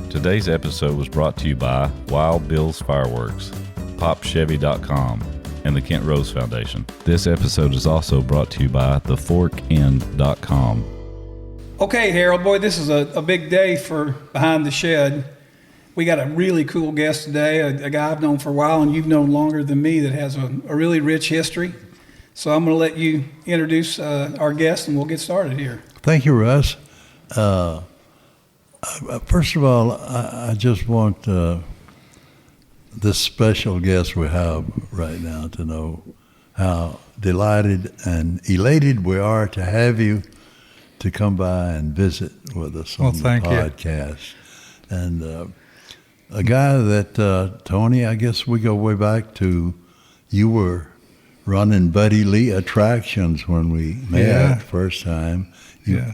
Today's episode was brought to you by Wild Bill's Fireworks, PopChevy.com, and the Kent Rose Foundation. This episode is also brought to you by TheForkIn.com. Okay, Harold, boy, this is a big day for Behind the Shed. We got a really cool guest today, a guy I've known for a while, and you've known longer than me, that has a really rich history. So I'm going to let you introduce our guest, and we'll get started here. Thank you, Russ. First of all, I just want this special guest we have right now to know how delighted and elated we are to have you to come by and visit with us on the podcast. You. And a guy that, Tony, I guess we go way back to, you were running Buddy Lee Attractions when we met the first time.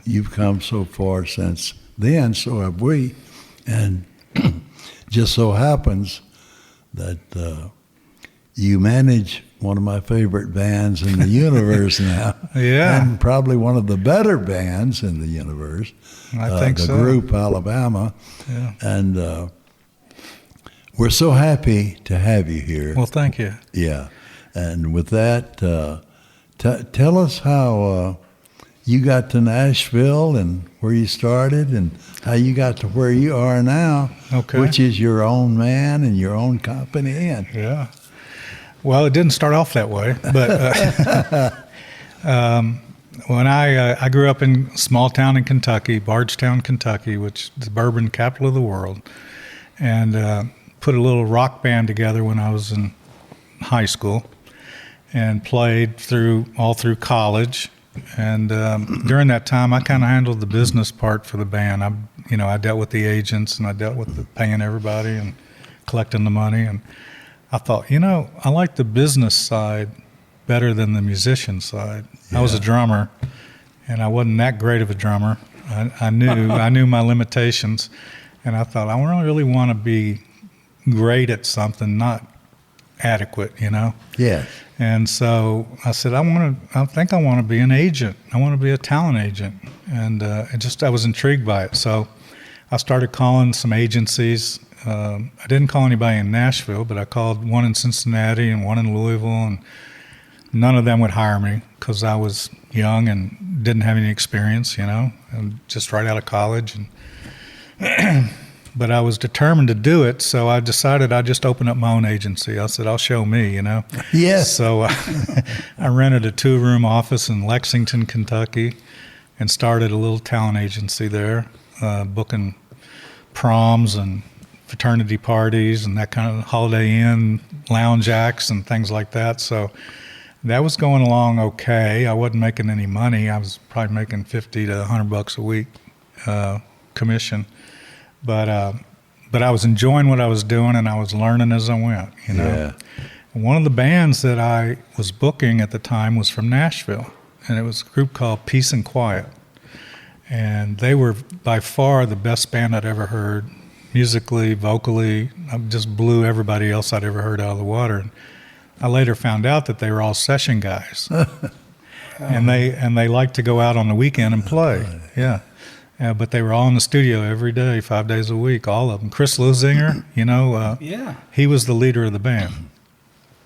You've come so far since then, so have we. And just so happens that you manage one of my favorite bands in the universe now. And probably one of the better bands in the universe. I think the so. group Alabama. Yeah. And we're so happy to have you here. Well, thank you. Yeah. And with that, tell us how you got to Nashville and where you started and how you got to where you are now, which is your own man and your own company. And yeah. Well, it didn't start off that way, but when I grew up in a small town in Kentucky, Bardstown, Kentucky, which is the bourbon capital of the world, and put a little rock band together when I was in high school and played all through college. And during that time, I kind of handled the business part for the band. I dealt with the agents and I dealt with paying everybody and collecting the money. And I thought, I like the business side better than the musician side. Yeah. I was a drummer, and I wasn't that great of a drummer. I knew my limitations, and I thought I really want to be great at something, not adequate, Yeah. And so I said, I think I want to be an agent. I want to be a talent agent. And I was intrigued by it. So I started calling some agencies. I didn't call anybody in Nashville, but I called one in Cincinnati and one in Louisville, and none of them would hire me because I was young and didn't have any experience, and just right out of college. And but I was determined to do it, so I decided I'd just open up my own agency. I said, I'll show me, Yes. So I rented a 2-room office in Lexington, Kentucky, and started a little talent agency there, booking proms and fraternity parties and that kind of Holiday Inn lounge acts and things like that. So that was going along okay. I wasn't making any money. I was probably making $50 to $100 a week commission. But I was enjoying what I was doing, and I was learning as I went, Yeah. One of the bands that I was booking at the time was from Nashville, and it was a group called Peace and Quiet. And they were by far the best band I'd ever heard, musically, vocally. I just blew everybody else I'd ever heard out of the water. And I later found out that they were all session guys, and they liked to go out on the weekend and play. Yeah. But they were all in the studio every day, 5 days a week, all of them. Chris Luzinger, he was the leader of the band.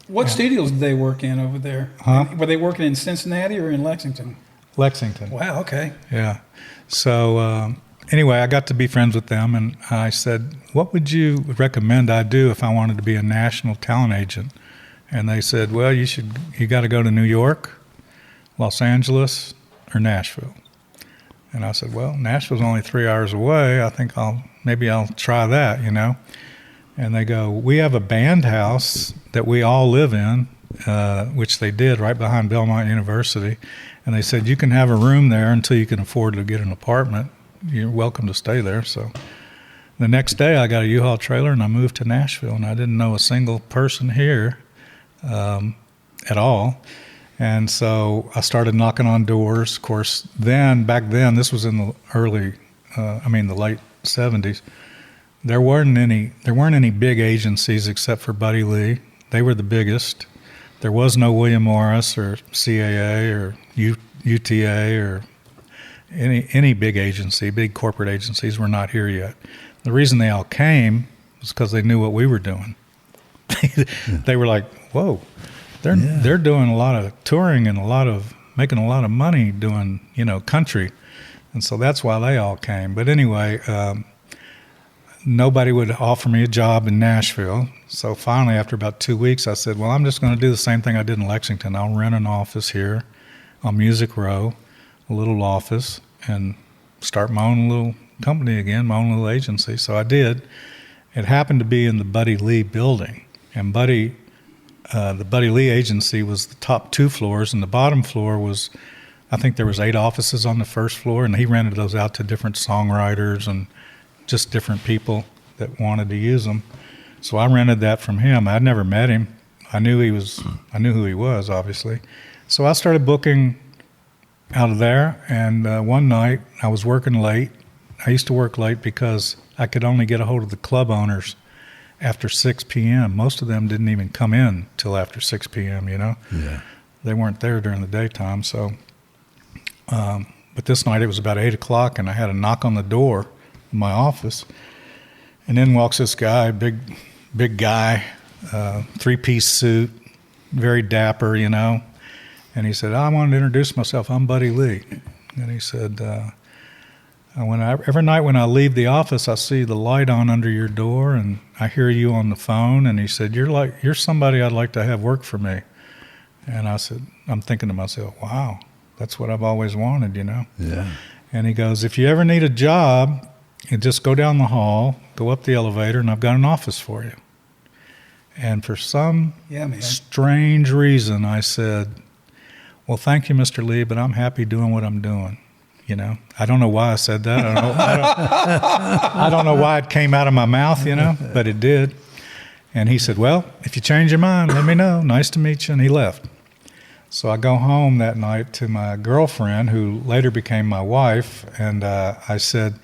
What studios did they work in over there? Huh? Were they working in Cincinnati or in Lexington? Lexington. Wow, okay. Yeah. So anyway, I got to be friends with them, and I said, what would you recommend I do if I wanted to be a national talent agent? And they said, well, you got to go to New York, Los Angeles, or Nashville. And I said, well, Nashville's only 3 hours away. I think I'll try that, And they go, we have a band house that we all live in, which they did right behind Belmont University. And they said, you can have a room there until you can afford to get an apartment. You're welcome to stay there. So the next day I got a U-Haul trailer and I moved to Nashville, and I didn't know a single person here at all. And so I started knocking on doors. Of course, back then, this was in the the late 70s. There weren't any big agencies except for Buddy Lee. They were the biggest. There was no William Morris or CAA or UTA or any big agency. Big corporate agencies were not here yet. the reason they all came was because they knew what we were doing. They were like, whoa, they're doing a lot of touring and making a lot of money doing, country. And so that's why they all came. But anyway, nobody would offer me a job in Nashville. So finally, after about 2 weeks, I said, well, I'm just going to do the same thing I did in Lexington. I'll rent an office here on Music Row, a little office, and start my own little company again, my own little agency. So I did. It happened to be in the Buddy Lee building. And the Buddy Lee agency was the top 2 floors, and the bottom floor was, I think there was 8 offices on the first floor, and he rented those out to different songwriters and just different people that wanted to use them. So I rented that from him. I'd never met him. I knew who he was, obviously. So I started booking out of there, and one night I was working late. I used to work late because I could only get a hold of the club owners after 6 p.m. Most of them didn't even come in till after 6 p.m., Yeah. They weren't there during the daytime. So, but this night it was about 8 o'clock, and I had a knock on the door in my office, and in walks this guy, big guy, 3-piece suit, very dapper, and he said, I wanted to introduce myself. I'm Buddy Lee. And he said, every night when I leave the office, I see the light on under your door, and I hear you on the phone. And he said, you're somebody I'd like to have work for me. And I said, I'm thinking to myself, wow, that's what I've always wanted, Yeah. And he goes, if you ever need a job, you just go down the hall, go up the elevator, and I've got an office for you. And for some strange reason, I said, well, thank you, Mr. Lee, but I'm happy doing what I'm doing. I don't know why I said that. I don't know why it came out of my mouth, but it did. And he said, well, if you change your mind, let me know. Nice to meet you. And he left. So I go home that night to my girlfriend, who later became my wife, and I said,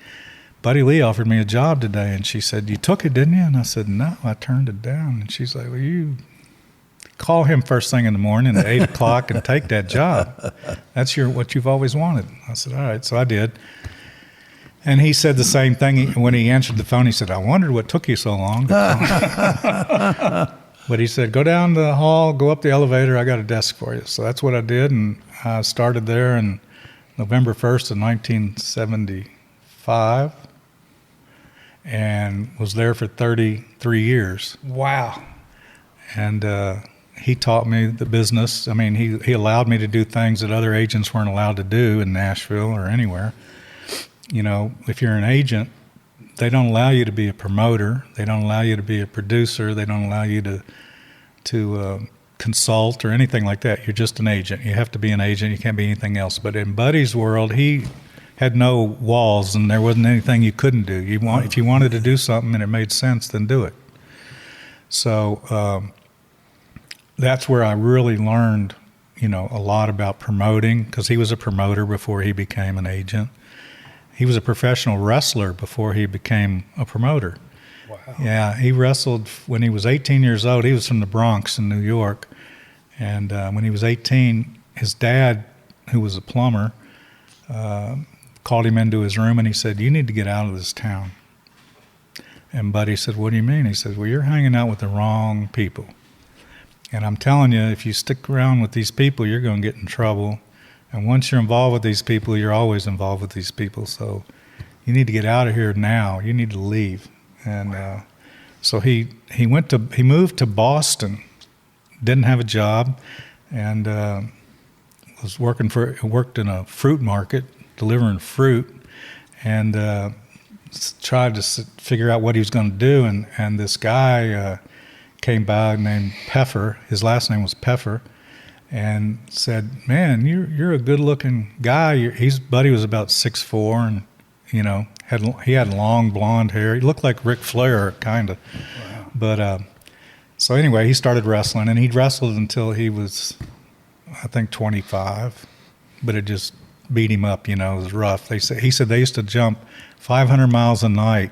Buddy Lee offered me a job today. And she said, you took it, didn't you? And I said, no, I turned it down. And she's like, well, you call him first thing in the morning at 8 o'clock and take that job. That's what you've always wanted. I said, all right. So I did. And he said the same thing. When he answered the phone, he said, I wondered what took you so long. But he said, go down the hall, go up the elevator. I got a desk for you. So that's what I did. And I started there on November 1st of 1975 and was there for 33 years. Wow. And he taught me the business. I mean, he allowed me to do things that other agents weren't allowed to do in Nashville or anywhere. If you're an agent, they don't allow you to be a promoter. They don't allow you to be a producer. They don't allow you to consult or anything like that. You're just an agent. You have to be an agent. You can't be anything else. But in Buddy's world, he had no walls, and there wasn't anything you couldn't do. If you wanted to do something and it made sense, then do it. So that's where I really learned, a lot about promoting, because he was a promoter before he became an agent. He was a professional wrestler before he became a promoter. Wow. Yeah, he wrestled when he was 18 years old. He was from the Bronx in New York. And when he was 18, his dad, who was a plumber, called him into his room and he said, you need to get out of this town. And Buddy said, what do you mean? He said, well, you're hanging out with the wrong people. And I'm telling you, if you stick around with these people, you're going to get in trouble. And once you're involved with these people, you're always involved with these people. So you need to get out of here now. You need to leave. And so he moved to Boston, didn't have a job, and worked in a fruit market, delivering fruit, and tried to figure out what he was going to do. And this guy came by named Peffer. His last name was Peffer. And said, man, you're a good-looking guy. Buddy was about 6'4", and he had long blonde hair. He looked like Ric Flair, kind of. Wow. But so anyway, he started wrestling, and he wrestled until he was, I think, 25. But it just beat him up. It was rough. He said they used to jump 500 miles a night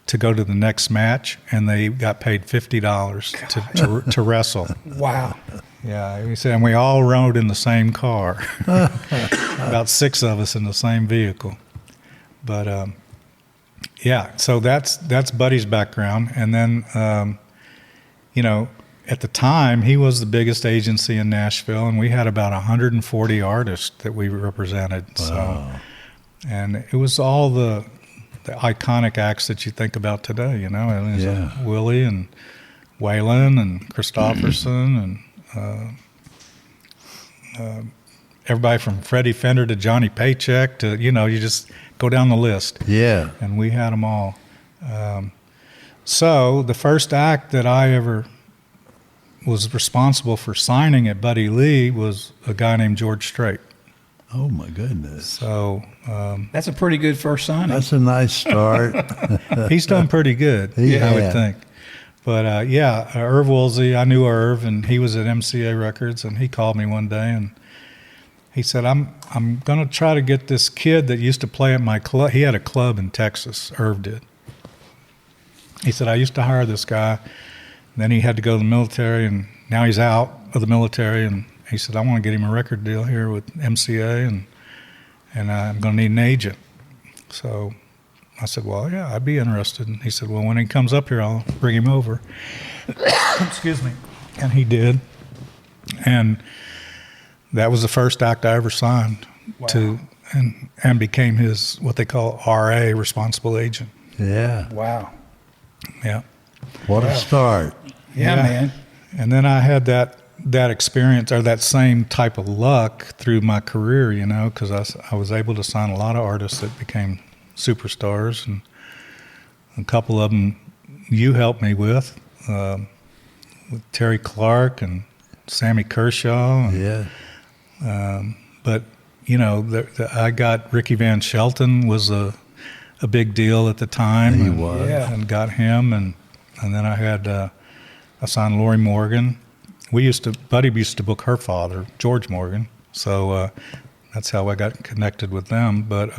to go to the next match, and they got paid $50 to wrestle. Wow. Yeah, he said, and we all rode in the same car, about 6 of us in the same vehicle. But Yeah, so that's Buddy's background. And then, you know, at the time, he was the biggest agency in Nashville, and we had about 140 artists that we represented. Wow. So, and it was all the iconic acts that you think about today, you know. It was Yeah. Willie and Waylon and Kristofferson and everybody from Freddie Fender to Johnny Paycheck to, you know, you just go down the list. Yeah. And we had them all. So the first act that I ever was responsible for signing at Buddy Lee was a guy named George Strait. Oh my goodness. So That's a pretty good first signing. That's a nice start. he's done pretty good, I would think. But Irv Woolsey, I knew Irv, and he was at MCA Records, and he called me one day and he said, I'm going to try to get this kid that used to play at my club. He had a club in Texas, Irv did. He said, I used to hire this guy, and then he had to go to the military, and now he's out of the military, and he said, I want to get him a record deal here with MCA, and I'm going to need an agent. So I said, well, yeah, I'd be interested. And he said, well, when he comes up here, I'll bring him over. Excuse me. And he did. And that was the first act I ever signed to, and became his, what they call RA, responsible agent. Yeah. Wow. Yeah. What a start. Yeah, man. And then I had that experience, or that same type of luck through my career, you know, because I was able to sign a lot of artists that became superstars, and a couple of them you helped me with Terry Clark and Sammy Kershaw. And, Yeah. but, you know, I got Ricky Van Shelton was a big deal at the time. He and, was. Yeah. And got him, and then I had I signed Lorrie Morgan. Buddy used to book her father, George Morgan, so that's how I got connected with them. But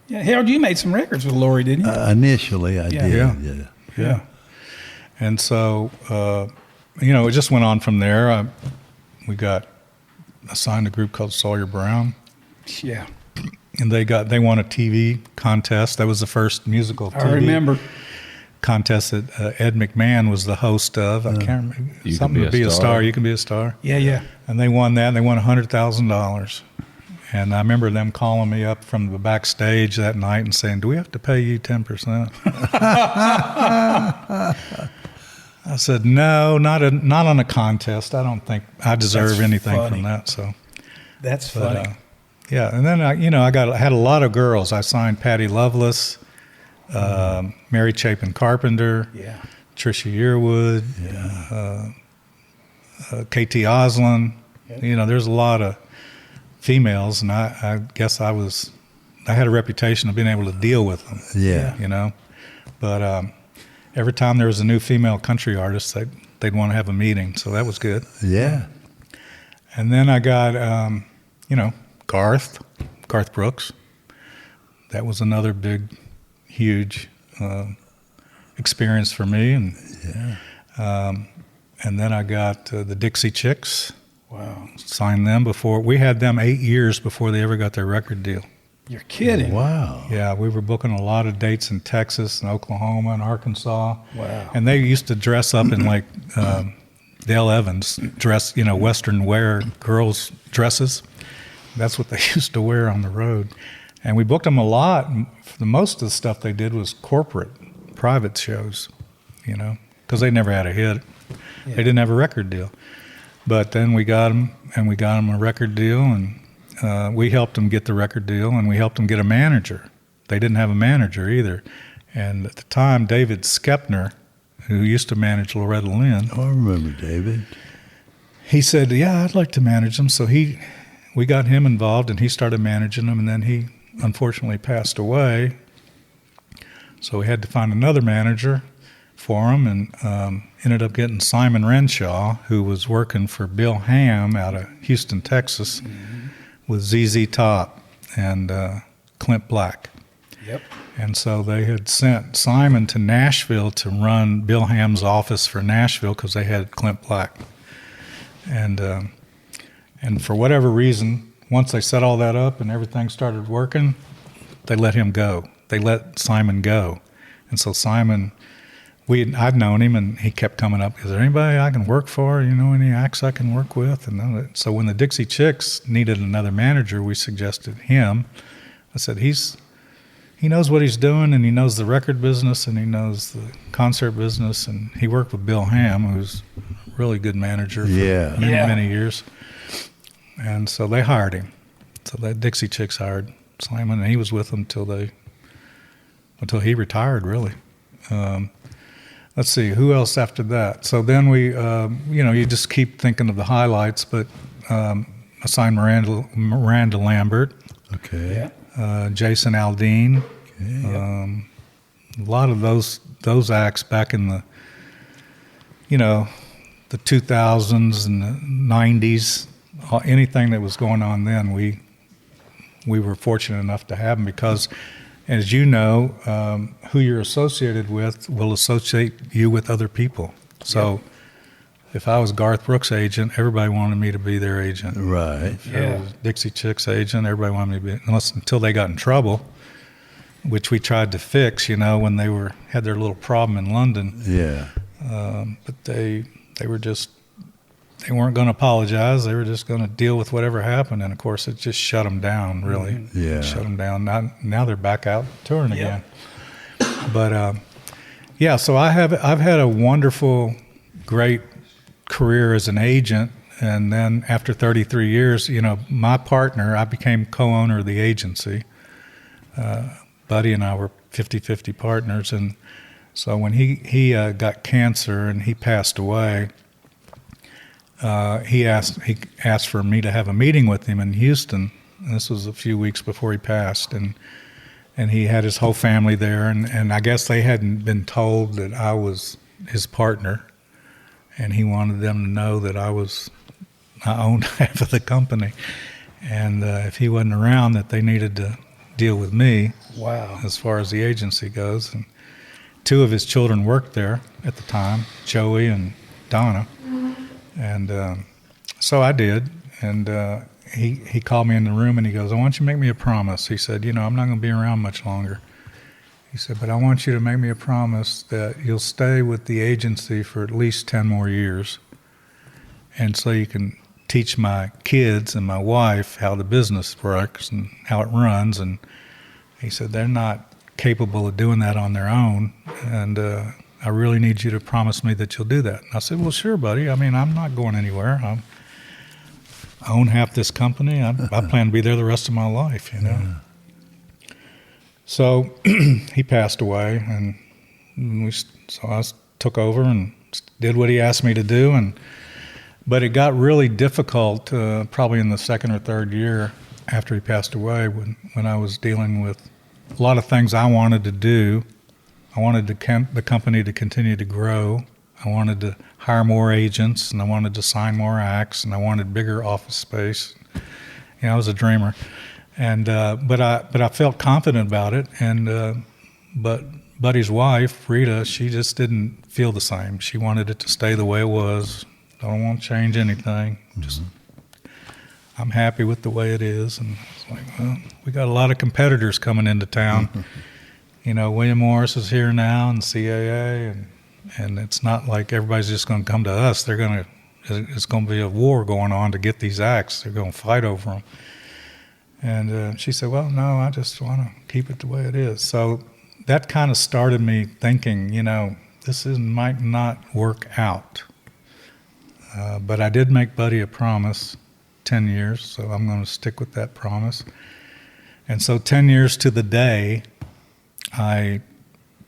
Yeah, Harold, you made some records with Lorrie, didn't you? Initially, I did. Yeah. Yeah. And so, you know, it just went on from there. We got assigned a group called Sawyer Brown, Yeah. and they won a TV contest. That was the first musical TV I remember. contest that Ed McMahon was the host of. I can't remember. You Something Can to be a star. You Can Be a Star. Yeah. And they won that, and they won $100,000. And I remember them calling me up from the backstage that night and saying, do we have to pay you 10%? I said, no, not on a contest. I don't think I deserve That's anything funny. from that. So, That's funny. yeah. And then, I had a lot of girls. I signed Patty Loveless, Mary Chapin Carpenter, Yeah. Trisha Yearwood, KT Oslin. Yep. You know, there's a lot of females, and I guess I had a reputation of being able to deal with them. Yeah. You know, but every time there was a new female country artist, they'd want to have a meeting, so that was good. Yeah. And then I got, Garth Brooks. That was another big, huge experience for me, and then I got the Dixie Chicks. Wow. Signed them before. We had them 8 years before they ever got their record deal. You're kidding. Wow. Yeah, we were booking a lot of dates in Texas and Oklahoma and Arkansas. Wow. And they used to dress up in like Dale Evans dress, Western wear girls' dresses. That's what they used to wear on the road. And we booked them a lot. And the most of the stuff they did was corporate, private shows, because they never had a hit. Yeah. They didn't have a record deal. But then we got them a record deal, and we helped them get the record deal, and we helped them get a manager. They didn't have a manager either. And at the time, David Skepner, who used to manage Loretta Lynn, Oh, I remember David. he said, yeah, I'd like to manage them. So we got him involved, and he started managing them, and then he unfortunately passed away. So we had to find another manager for him, and ended up getting Simon Renshaw, who was working for Bill Ham out of Houston, Texas, with ZZ Top and Clint Black. Yep. And so they had sent Simon to Nashville to run Bill Ham's office for Nashville because they had Clint Black. And for whatever reason, once they set all that up and everything started working, they let him go. They let Simon go. And so Simon, I'd known him, and he kept coming up, is there anybody I can work for? You know, any acts I can work with? And so when the Dixie Chicks needed another manager, we suggested him. I said, he knows what he's doing, and he knows the record business, and he knows the concert business, and he worked with Bill Ham, who's a really good manager for many years. And so they hired him. So the Dixie Chicks hired Simon, and he was with them until he retired, really. Let's see, who else after that? So then we, you just keep thinking of the highlights, but assigned Miranda Lambert. Okay. Jason Aldean. Okay. A lot of those acts back in the, the 2000s and the 90s, anything that was going on then, we were fortunate enough to have them because, as you know, who you're associated with will associate you with other people. So if I was Garth Brooks' agent, everybody wanted me to be their agent. Right. If I was Dixie Chicks' agent, everybody wanted me to be, until they got in trouble, which we tried to fix, when they had their little problem in London. Yeah. But they weren't going to apologize. They were just going to deal with whatever happened. And of course, it just shut them down, really. Yeah. Shut them down. Now they're back out touring again. But so I've had a wonderful, great career as an agent. And then after 33 years, my partner, I became co-owner of the agency. Buddy and I were 50-50 partners. And so when he got cancer and he passed away, he asked for me to have a meeting with him in Houston. And this was a few weeks before he passed, and he had his whole family there, and I guess they hadn't been told that I was his partner, and he wanted them to know that I owned half of the company, and if he wasn't around, that they needed to deal with me. Wow. As far as the agency goes, and two of his children worked there at the time, Joey and Donna. And so I did, and he called me in the room and he goes, I want you to make me a promise. He said, I'm not going to be around much longer. He said, but I want you to make me a promise that you'll stay with the agency for at least 10 more years. And so you can teach my kids and my wife how the business works and how it runs. And he said, they're not capable of doing that on their own. And I really need you to promise me that you'll do that. And I said, well, sure, buddy. I mean, I'm not going anywhere. I own half this company. I plan to be there the rest of my life, Yeah. So he passed away, and so I took over and did what he asked me to do. But it got really difficult probably in the second or third year after he passed away when I was dealing with a lot of things I wanted to do. I wanted the company to continue to grow. I wanted to hire more agents, and I wanted to sign more acts, and I wanted bigger office space. I was a dreamer, and but I felt confident about it. And but Buddy's wife, Rita, she just didn't feel the same. She wanted it to stay the way it was. Don't want to change anything. Just I'm happy with the way it is. And it's like, well, we got a lot of competitors coming into town. William Morris is here now, and CAA, and it's not like everybody's just going to come to us. It's going to be a war going on to get these acts. They're going to fight over them. And she said, well, no, I just want to keep it the way it is. So that kind of started me thinking, this might not work out. But I did make Buddy a promise, 10 years, so I'm going to stick with that promise. And so 10 years to the day, I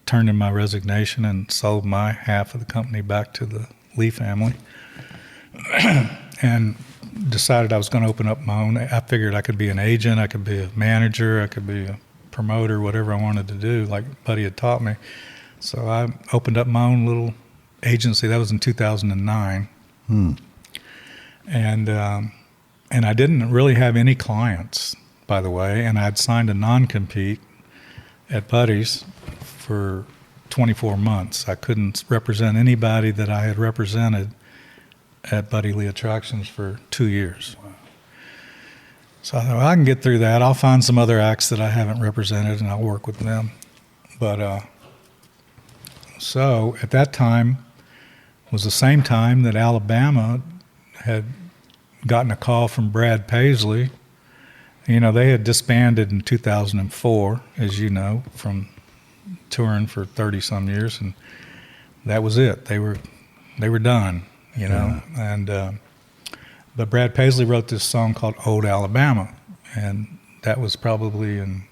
turned in my resignation and sold my half of the company back to the Lee family and decided I was going to open up my own. I figured I could be an agent, I could be a manager, I could be a promoter, whatever I wanted to do, like Buddy had taught me. So I opened up my own little agency. That was in 2009. And I didn't really have any clients, by the way, and I'd signed a non-compete at Buddy's for 24 months. I couldn't represent anybody that I had represented at Buddy Lee Attractions for 2 years. Wow. So I thought, well, I can get through that. I'll find some other acts that I haven't represented, and I'll work with them. But So at that time was the same time that Alabama had gotten a call from Brad Paisley. You know, they had disbanded in 2004, as you know, from touring for 30-some years, and that was it. They were done, you know. And but Brad Paisley wrote this song called Old Alabama, and that was probably in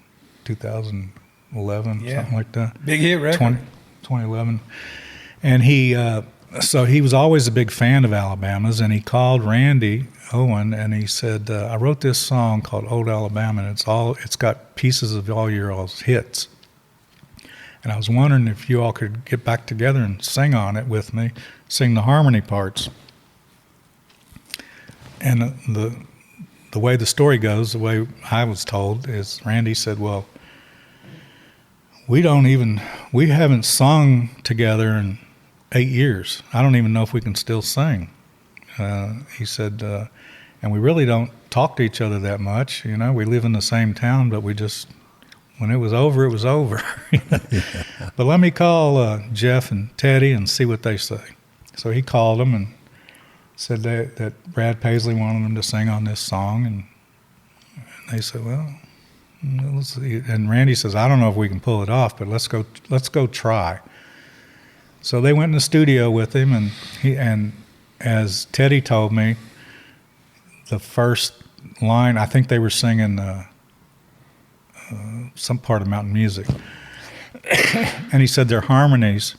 2011, something like that. Big hit record. 2011. And he so he was always a big fan of Alabama's, and he called Randy Owen and he said, I wrote this song called Old Alabama, and it's got pieces of all your all's hits. And I was wondering if you all could get back together and sing on it with me, sing the harmony parts. And the way the story goes, the way I was told, is Randy said, well, we haven't sung together in 8 years. I don't even know if we can still sing. He said, and we really don't talk to each other that much. You know, we live in the same town, but we just, when it was over, it was over. But let me call Jeff and Teddy and see what they say. So he called them and said that Brad Paisley wanted them to sing on this song, and they said, well, let's see. And Randy says, I don't know if we can pull it off, but let's go try. So they went in the studio with him, and as Teddy told me, the first line, I think they were singing some part of Mountain Music, and he said their harmonies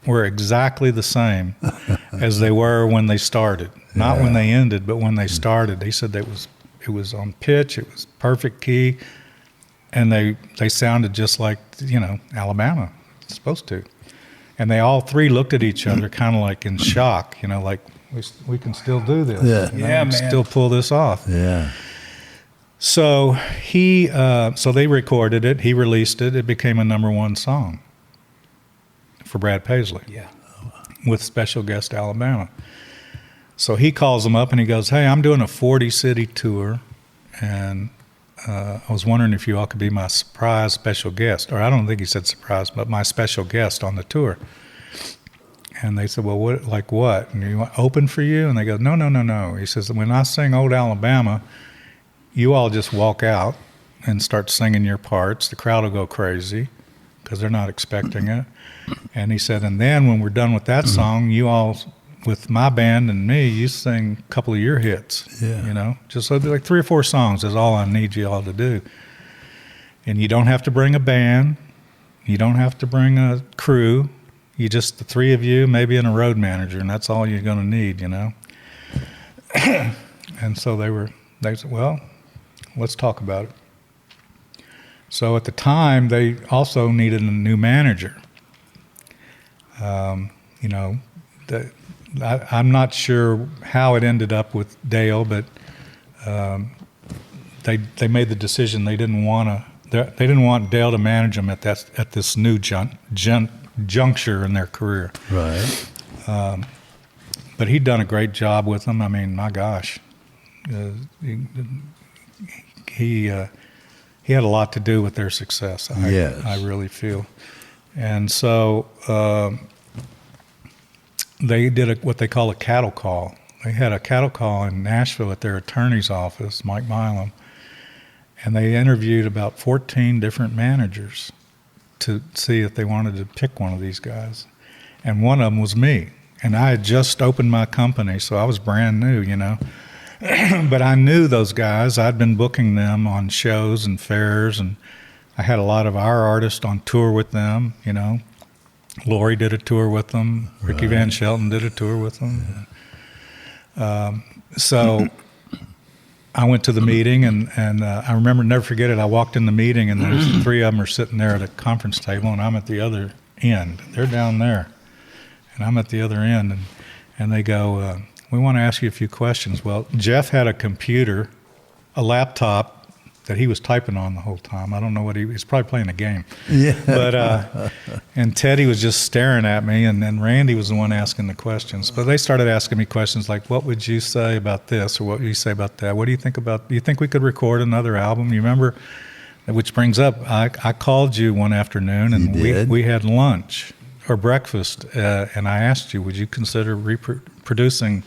were exactly the same as they were when they started. Not when they ended, but when they started. He said it was on pitch, it was perfect key, and they sounded just like, you know, Alabama. It's supposed to. And they all three looked at each other kind of like in shock, you know, like we can still do this. Yeah. You know, Yeah, man. Still pull this off. Yeah. So so they recorded it. He released it. It became a #1 song for Brad Paisley. Yeah. With special guest Alabama. So he calls them up and he goes, hey, I'm doing a 40-city tour, and I was wondering if you all could be my surprise special guest. Or I don't think he said surprise, but my special guest on the tour. And they said, well, what? Like what? And you want open for you? And they go, no. He says, when I sing Old Alabama, you all just walk out and start singing your parts. The crowd will go crazy because they're not expecting it. And he said, and then when we're done with that song, you all, with my band and me, you sing a couple of your hits. Yeah. You know, just so like 3 or 4 songs is all I need you all to do. And you don't have to bring a band. You don't have to bring a crew. You just, the 3 of you, maybe and a road manager, and that's all you're going to need, you know. And so they said, well, let's talk about it. So at the time, they also needed a new manager. You know, I'm not sure how it ended up with Dale, but they made the decision they didn't want Dale to manage them at this new juncture in their career. Right. But he'd done a great job with them. I mean, my gosh, he had a lot to do with their success. Yes. I really feel. And so they did what they call a cattle call. They had a cattle call in Nashville at their attorney's office, Mike Milam, and they interviewed about 14 different managers to see if they wanted to pick one of these guys. And one of them was me. And I had just opened my company, so I was brand new, you know. But I knew those guys. I'd been booking them on shows and fairs, and I had a lot of our artists on tour with them, you know. Lorrie did a tour with them. Ricky Van Shelton did a tour with them. Yeah. So I went to the meeting, and I remember, never forget it, I walked in the meeting, and there's 3 of them are sitting there at a conference table, and I'm at the other end. They're down there, and I'm at the other end, and they go, we want to ask you a few questions. Well, Jeff had a computer, a laptop that he was typing on the whole time. I don't know what he was probably playing a game. Yeah. But and Teddy was just staring at me, and then Randy was the one asking the questions. But they started asking me questions like, what would you say about this, or what would you say about that? What do you think about, do you think we could record another album? You remember, which brings up, I called you one afternoon, and we had lunch or breakfast, and I asked you, would you consider reproducing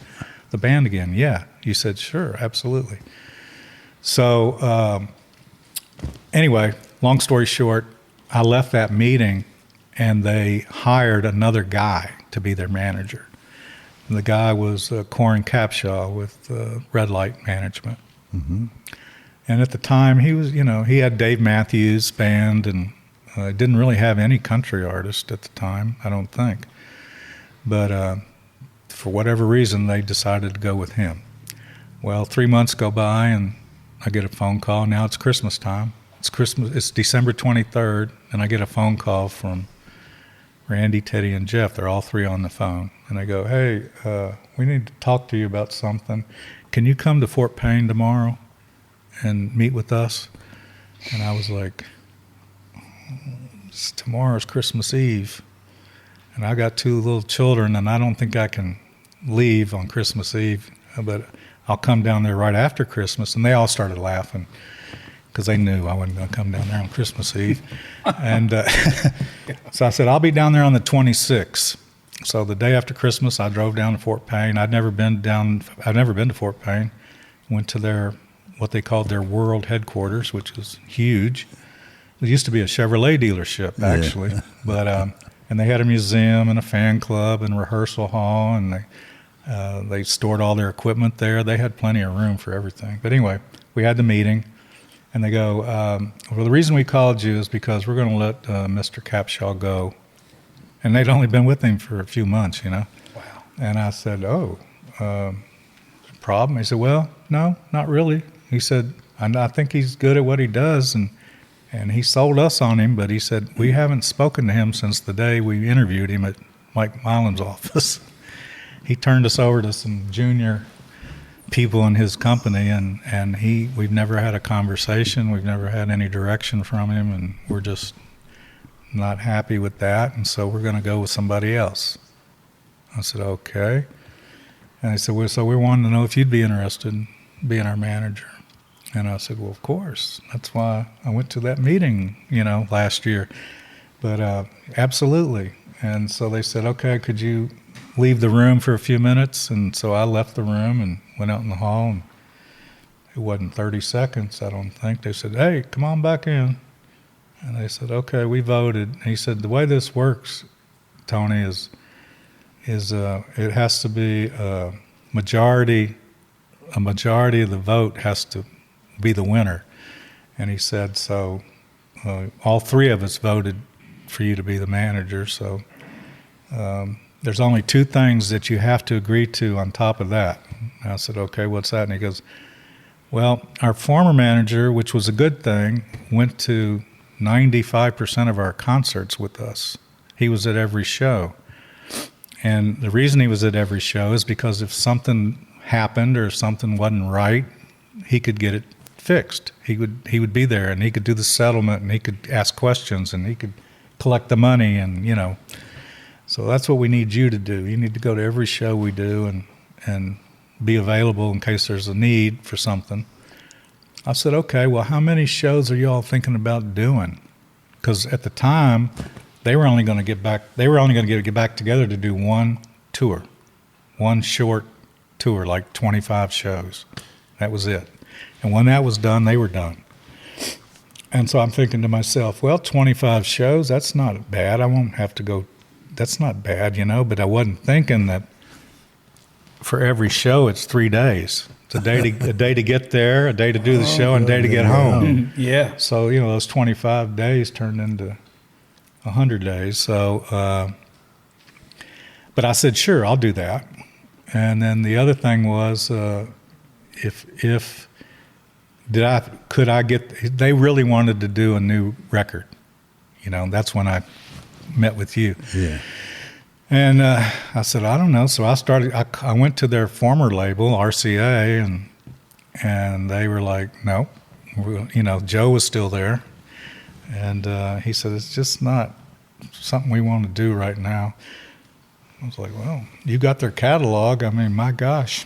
the band again? Yeah. You said, sure, absolutely. So anyway, long story short, I left that meeting, and they hired another guy to be their manager. And the guy was Corin Capshaw with Red Light Management. Mm-hmm. And at the time, he was, he had Dave Matthews Band, and didn't really have any country artist at the time, I don't think. But for whatever reason, they decided to go with him. Well, 3 months go by, and I get a phone call. Now it's Christmas time. It's December 23rd, and I get a phone call from Randy, Teddy, and Jeff. They're all three on the phone. And they go, hey, we need to talk to you about something. Can you come to Fort Payne tomorrow and meet with us? And I was like, tomorrow's Christmas Eve, and I got two little children, and I don't think I can leave on Christmas Eve, but I'll come down there right after Christmas. And they all started laughing because they knew I wasn't going to come down there on Christmas Eve. And so I said, I'll be down there on the 26th. So the day after Christmas, I drove down to Fort Payne. I'd never been to Fort Payne. Went to their, what they called their world headquarters, which was huge. It used to be a Chevrolet dealership, actually. Yeah. But and they had a museum and a fan club and rehearsal hall, and they stored all their equipment there. They had plenty of room for everything. But anyway, we had the meeting, and they go, well, the reason we called you is because we're going to let Mr. Capshaw go. And they'd only been with him for a few months, Wow. And I said, problem? He said, well, no, not really. He said, I think he's good at what he does, and he sold us on him, but he said, we haven't spoken to him since the day we interviewed him at Mike Milan's office. He turned us over to some junior people in his company, and we've never had a conversation. We've never had any direction from him, and we're just not happy with that, and so we're going to go with somebody else. I said, okay. And they said, well, so we wanted to know if you'd be interested in being our manager. And I said, well, of course. That's why I went to that meeting, last year. But absolutely. And so they said, okay, could you leave the room for a few minutes? And so I left the room and went out in the hall. And it wasn't 30 seconds, I don't think. They said, hey, come on back in. And they said, okay, we voted. And he said, the way this works, Tony, is it has to be a majority of the vote has to be the winner. And he said, so all three of us voted for you to be the manager. So there's only two things that you have to agree to on top of that. And I said, okay, what's that? And he goes, well, our former manager, which was a good thing, went to 95% of our concerts with us. He was at every show. And the reason he was at every show is because if something happened or something wasn't right, he could get it fixed. He would be there, and he could do the settlement, and he could ask questions, and he could collect the money, and So that's what we need you to do. You need to go to every show we do and be available in case there's a need for something. I said, okay, well, how many shows are you all thinking about doing? Because at the time, they were only going to get back together to do one tour, one short tour, like 25 shows. That was it. And when that was done, they were done. And so I'm thinking to myself, well, 25 shows, that's not bad. I won't have to go. That's not bad, but I wasn't thinking that for every show it's 3 days. It's a day to get there, a day to do the show, and a day to get home. Yeah. So, those 25 days turned into 100 days. So, but I said, sure, I'll do that. And then the other thing was, they really wanted to do a new record. That's when I met with you. Yeah. And I said, I don't know. So I went to their former label, RCA, and they were like, no. Joe was still there. And he said, it's just not something we want to do right now. I was like, well, you got their catalog. I mean, my gosh.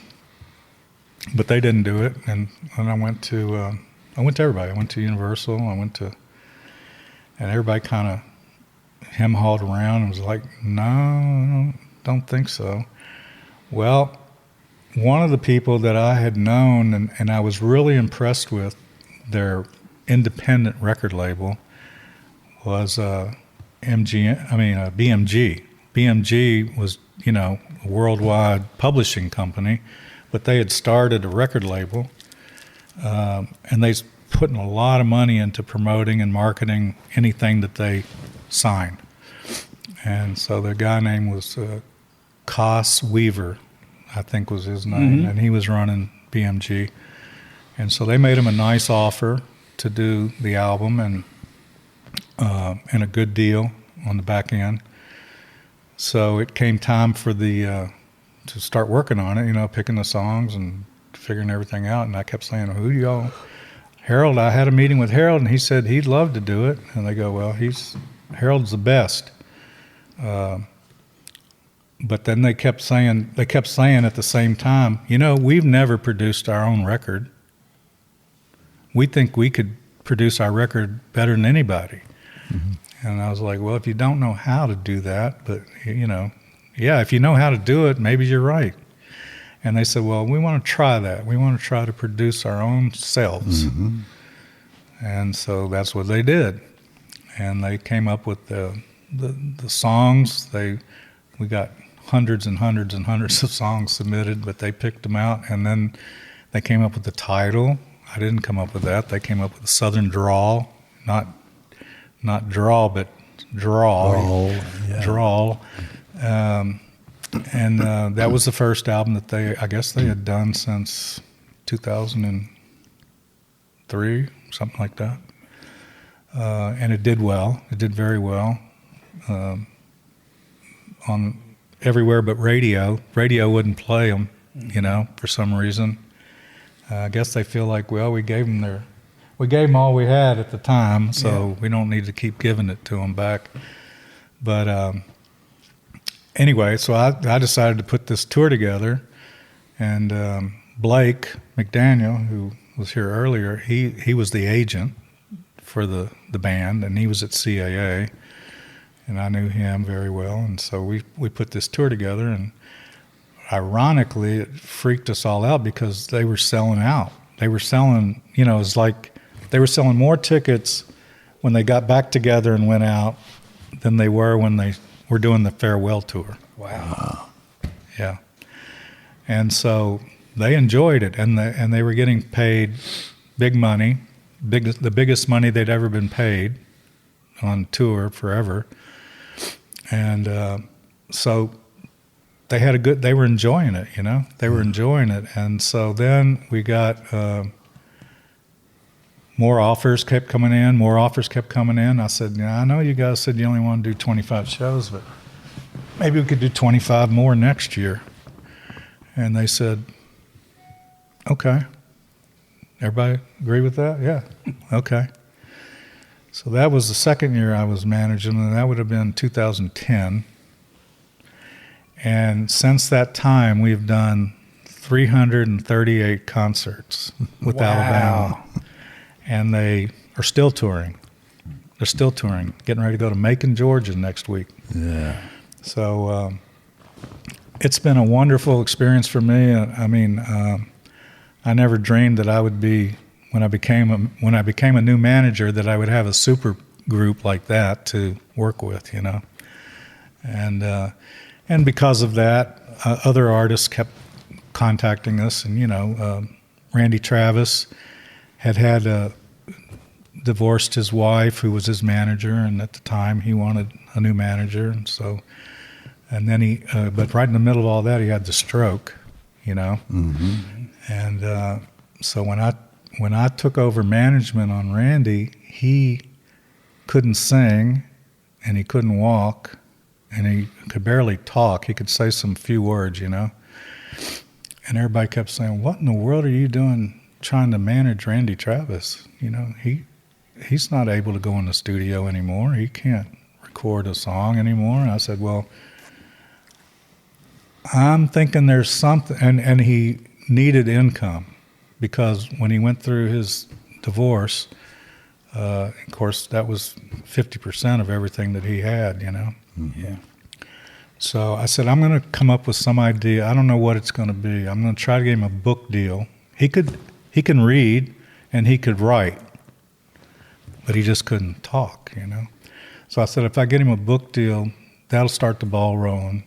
But they didn't do it. And I went to everybody. I went to Universal. And everybody kind of him hauled around and was like, no, don't think so. Well, one of the people that I had known and I was really impressed with their independent record label was BMG. BMG was, a worldwide publishing company, but they had started a record label, and they putting a lot of money into promoting and marketing anything that they signed. And so the guy name was Koss Weaver, I think was his name, and he was running BMG. And so they made him a nice offer to do the album and a good deal on the back end. So it came time for to start working on it, picking the songs and figuring everything out. And I kept saying, who do y'all? Harold, I had a meeting with Harold, and he said he'd love to do it. And they go, well, Harold's the best. But then they kept saying at the same time, we've never produced our own record. We think we could produce our record better than anybody. Mm-hmm. And I was like, well, if you don't know how to do that, but if you know how to do it, maybe you're right. And they said, well, we want to try that. We want to try to produce our own selves. Mm-hmm. And so that's what they did. And they came up with the songs. We got hundreds and hundreds and hundreds of songs submitted, but they picked them out. And then they came up with the title. I didn't come up with that. They came up with the Southern Drawl, not drawl, but drawl. Drawl. And that was the first album that they had done since 2003, something like that. And it did well. It did very well on everywhere but radio. Radio wouldn't play them, for some reason. I guess they feel like, well, we gave them all we had at the time, so we don't need to keep giving it to them back. But anyway, so I decided to put this tour together, and Blake McDaniel, who was here earlier, he was the agent for the band, and he was at CAA, and I knew him very well, and so we put this tour together, and ironically, it freaked us all out because they were selling out. They were selling, it was like they were selling more tickets when they got back together and went out than they were when they were doing the farewell tour. Wow. Yeah. And so they enjoyed it, and they were getting paid big money, the biggest money they'd ever been paid on tour forever. And so they were enjoying it, they were enjoying it. And so then we got more offers kept coming in. I said, I know you guys said you only want to do 25 shows, but maybe we could do 25 more next year. And they said, okay. Everybody agree with that? Yeah. Okay. So that was the second year I was managing, and that would have been 2010. And since that time, we've done 338 concerts with Alabama. And they are still touring. They're still touring, getting ready to go to Macon, Georgia next week. Yeah. So it's been a wonderful experience for me. I mean, I never dreamed that I would be, when I became a new manager, that I would have a super group like that to work with, And because of that, other artists kept contacting us, and Randy Travis had divorced his wife, who was his manager, and at the time he wanted a new manager, and then but right in the middle of all that, he had the stroke, Mm-hmm. And so when I took over management on Randy, he couldn't sing, and he couldn't walk, and he could barely talk. He could say some few words, And everybody kept saying, what in the world are you doing trying to manage Randy Travis? He's not able to go in the studio anymore. He can't record a song anymore. And I said, well, I'm thinking there's something. And he needed income because when he went through his divorce, Of course, that was 50% of everything that he had, Yeah. So I said, I'm going to come up with some idea. I don't know what it's going to be. I'm going to try to get him a book deal. He can read and he could write, but he just couldn't talk, So I said, if I get him a book deal, that'll start the ball rolling,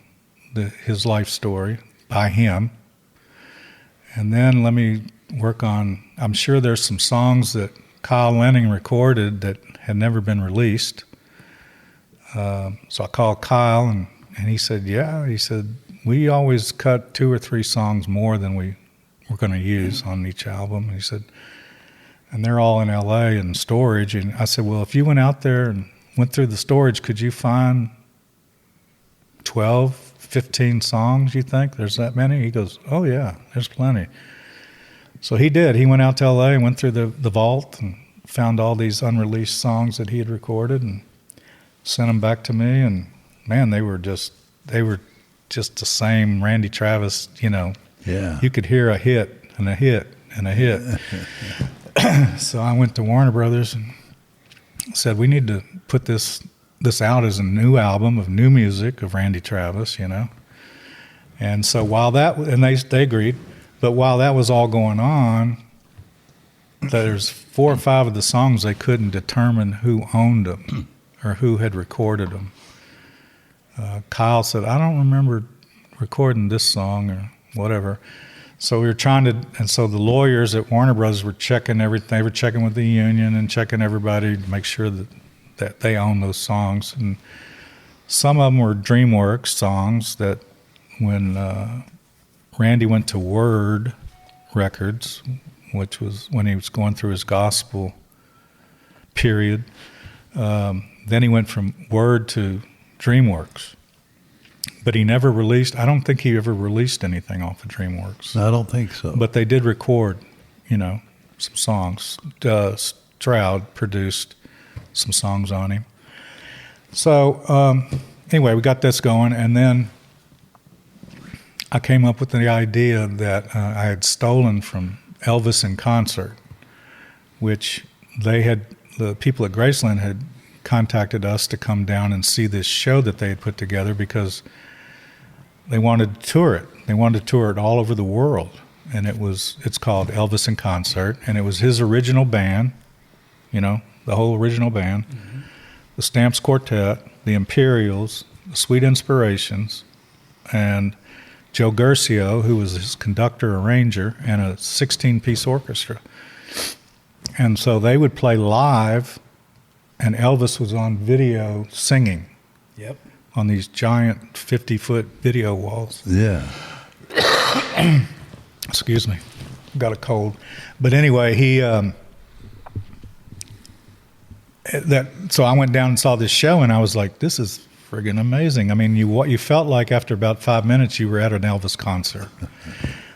his life story by him. And then let me work on, I'm sure there's some songs that Kyle Lenning recorded that had never been released. So I called Kyle, and he said, yeah. He said, we always cut 2 or 3 songs more than we were going to use on each album. He said, and they're all in L.A. in storage. And I said, well, if you went out there and went through the storage, could you find 12, 15 songs, you think? There's that many? He goes, oh, yeah, there's plenty. So he did. He went out to L.A. and went through the vault and found all these unreleased songs that he had recorded and sent them back to me. And, man, they were just the same Randy Travis, Yeah. You could hear a hit and a hit and a hit. So I went to Warner Brothers and said, we need to put this out as a new album of new music of Randy Travis, And so while that, and they agreed, but while that was all going on, there's 4 or 5 of the songs they couldn't determine who owned them or who had recorded them. Kyle said, I don't remember recording this song or whatever. So we were trying to, and so the lawyers at Warner Brothers were checking everything. They were checking with the union and checking everybody to make sure that they own those songs. And some of them were DreamWorks songs that when Randy went to Word Records, which was when he was going through his gospel period, then he went from Word to DreamWorks. But he never released, I don't think he ever released anything off of DreamWorks. I don't think so. But they did record, some songs. Stroud produced some songs on him. So anyway, we got this going, and then I came up with the idea that I had stolen from Elvis in Concert, which the people at Graceland had contacted us to come down and see this show that they had put together because they wanted to tour it. They wanted to tour it all over the world. And it's called Elvis in Concert, and it was his original band, the whole original band, the Stamps Quartet, the Imperials, the Sweet Inspirations, and Joe Gercio, who was his conductor, arranger, and a 16-piece orchestra. And so they would play live, and Elvis was on video singing. Yep. On these giant 50-foot video walls. Yeah. Excuse me, got a cold. But anyway, so I went down and saw this show, and I was like, this is friggin' amazing. I mean, you felt like after about 5 minutes you were at an Elvis concert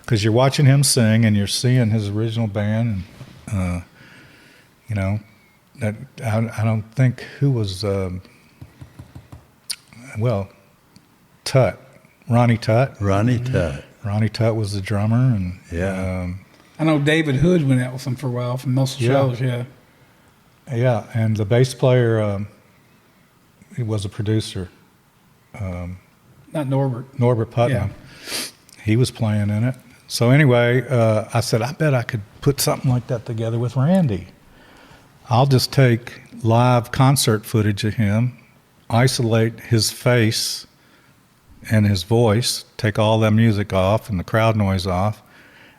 because you're watching him sing and you're seeing his original band, and that I don't think who was Ronnie Tutt. Ronnie Tutt. Ronnie Tutt was the drummer, and Yeah. I know David Hood went out with them for a while from most shows, yeah. Yeah, and the bass player, he was a producer. Not Norbert. Norbert Putnam. Yeah. He was playing in it. So anyway, I said, I bet I could put something like that together with Randy. I'll just take live concert footage of him, isolate his face and his voice, take all that music off and the crowd noise off,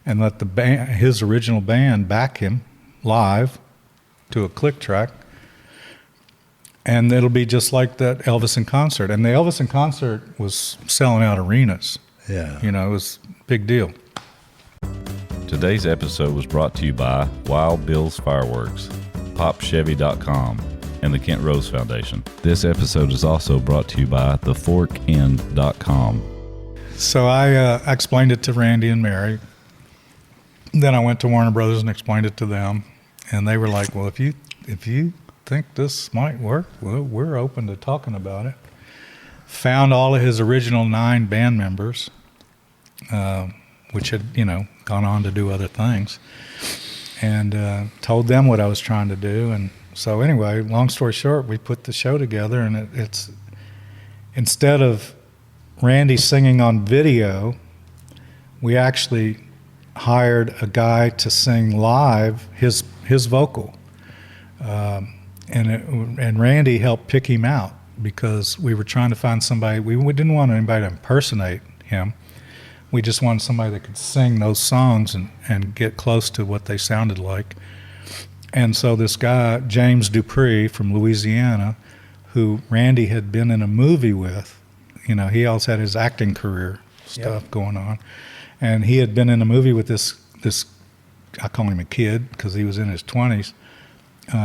and let the band, his original band, back him live to a click track, and it'll be just like that Elvis in Concert. And the Elvis in Concert was selling out arenas. Yeah. It was a big deal. Today's episode was brought to you by Wild Bill's Fireworks, PopChevy.com, and the Kent Rose Foundation. This episode is also brought to you by theforkend.com. So I explained it to Randy and Mary. Then I went to Warner Brothers and explained it to them, and they were like, "Well, if you think this might work, well, we're open to talking about it." Found all of his original 9 band members, which had gone on to do other things, and told them what I was trying to do, and So anyway, long story short, we put the show together, and it's instead of Randy singing on video, we actually hired a guy to sing live his vocal, and Randy helped pick him out because we were trying to find somebody. We didn't want anybody to impersonate him. We just wanted somebody that could sing those songs and get close to what they sounded like. And so this guy, James Dupree from Louisiana, who Randy had been in a movie with, he also had his acting career stuff going on. And he had been in a movie with this I call him a kid because he was in his 20s.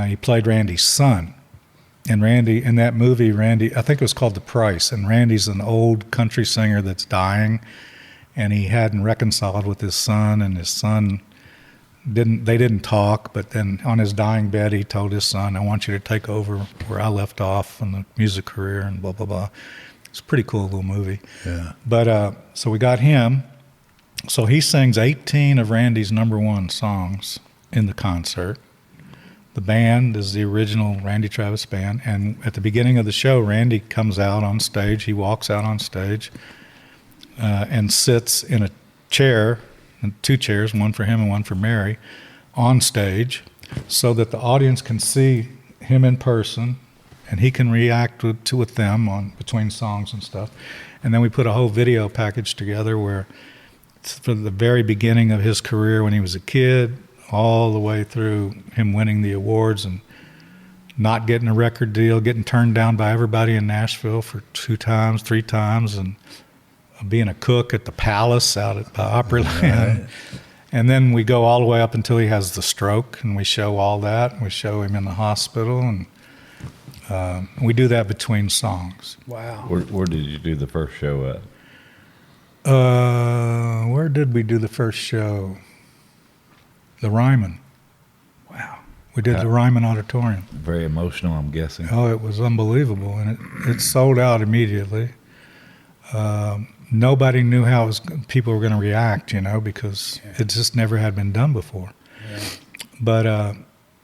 He played Randy's son. And Randy, in that movie, I think it was called The Price, and Randy's an old country singer that's dying, and he hadn't reconciled with his son, and his son didn't talk, but then on his dying bed, he told his son, I want you to take over where I left off in the music career, and blah, blah, blah. It's a pretty cool little movie. Yeah. But so we got him. So he sings 18 of Randy's #1 songs in the concert. The band is the original Randy Travis band, and at the beginning of the show, Randy comes out on stage. He walks out on stage and sits in a chair, and 2 chairs, one for him and one for Mary, on stage, so that the audience can see him in person, and he can react with them on between songs and stuff. And then we put a whole video package together where, for the very beginning of his career when he was a kid, all the way through him winning the awards and not getting a record deal, getting turned down by everybody in Nashville for 2 times, 3 times, and being a cook at the Palace out at Opryland. Right. And then we go all the way up until he has the stroke, and we show all that. We show him in the hospital, and we do that between songs. Wow. Where did you do the first show at? Where did we do the first show? The Ryman. Wow. We did the Ryman Auditorium. Very emotional, I'm guessing. Oh, it was unbelievable, and it sold out immediately. Nobody knew how people were going to react, because it just never had been done before. Yeah. But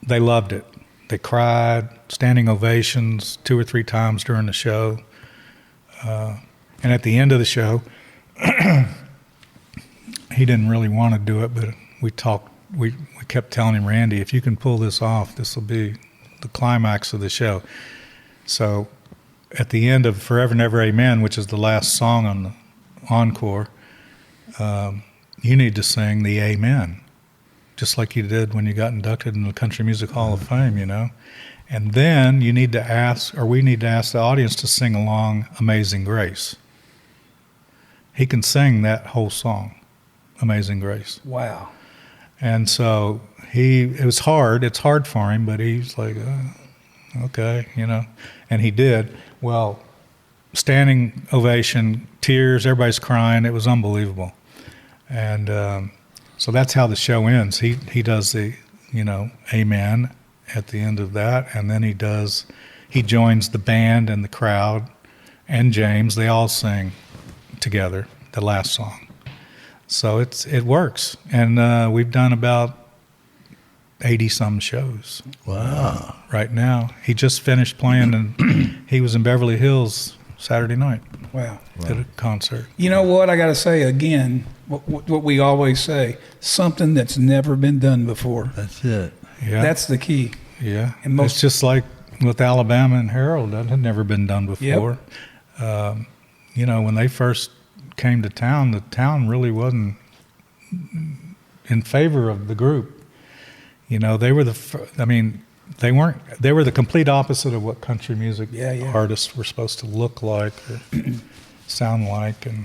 they loved it. They cried, standing ovations 2 or 3 times during the show. And at the end of the show, he didn't really want to do it, but we talked. We kept telling him, Randy, if you can pull this off, this will be the climax of the show. So at the end of Forever Never Amen, which is the last song on the encore, you need to sing the Amen, just like you did when you got inducted in the Country Music Hall of Fame, And then we need to ask the audience to sing along Amazing Grace. He can sing that whole song, Amazing Grace. Wow. And so it was hard. It's hard for him, but he's like, okay, and he did. Well, standing ovation, tears, everybody's crying. It was unbelievable. And so that's how the show ends. He does the, Amen at the end of that. And then he joins the band and the crowd and James. They all sing together the last song. So it works, and we've done about 80-some shows. Wow! Right now, he just finished playing, and he was in Beverly Hills Saturday night. Wow! Did a concert. You know what? I got to say again, what we always say: something that's never been done before. That's it. Yeah, that's the key. Yeah, and it's just like with Alabama and Harold, that had never been done before. Yep. When they first came to town, the town really wasn't in favor of the group. They were they were the complete opposite of what country music artists were supposed to look like or sound like. And,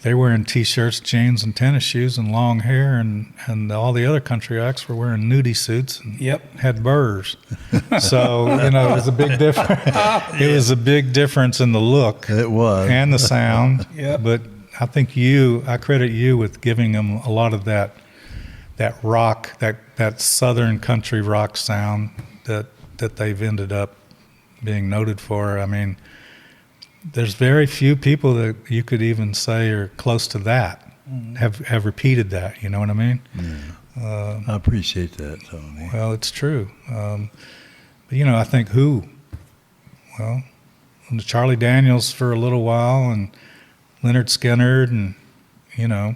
they were in T-shirts, jeans, and tennis shoes and long hair, and all the other country acts were wearing nudie suits and had burrs. So, it was a big difference. It was a big difference in the look. It was. And the sound. But I think I credit you with giving them a lot of that rock, that southern country rock sound that they've ended up being noted for. I mean, there's very few people that you could even say are close to that, have repeated that, you know what I mean? I appreciate that, Tony. Well, it's true. But, you know, I think who? Well, Charlie Daniels for a little while, and Leonard Skinner, and, you know,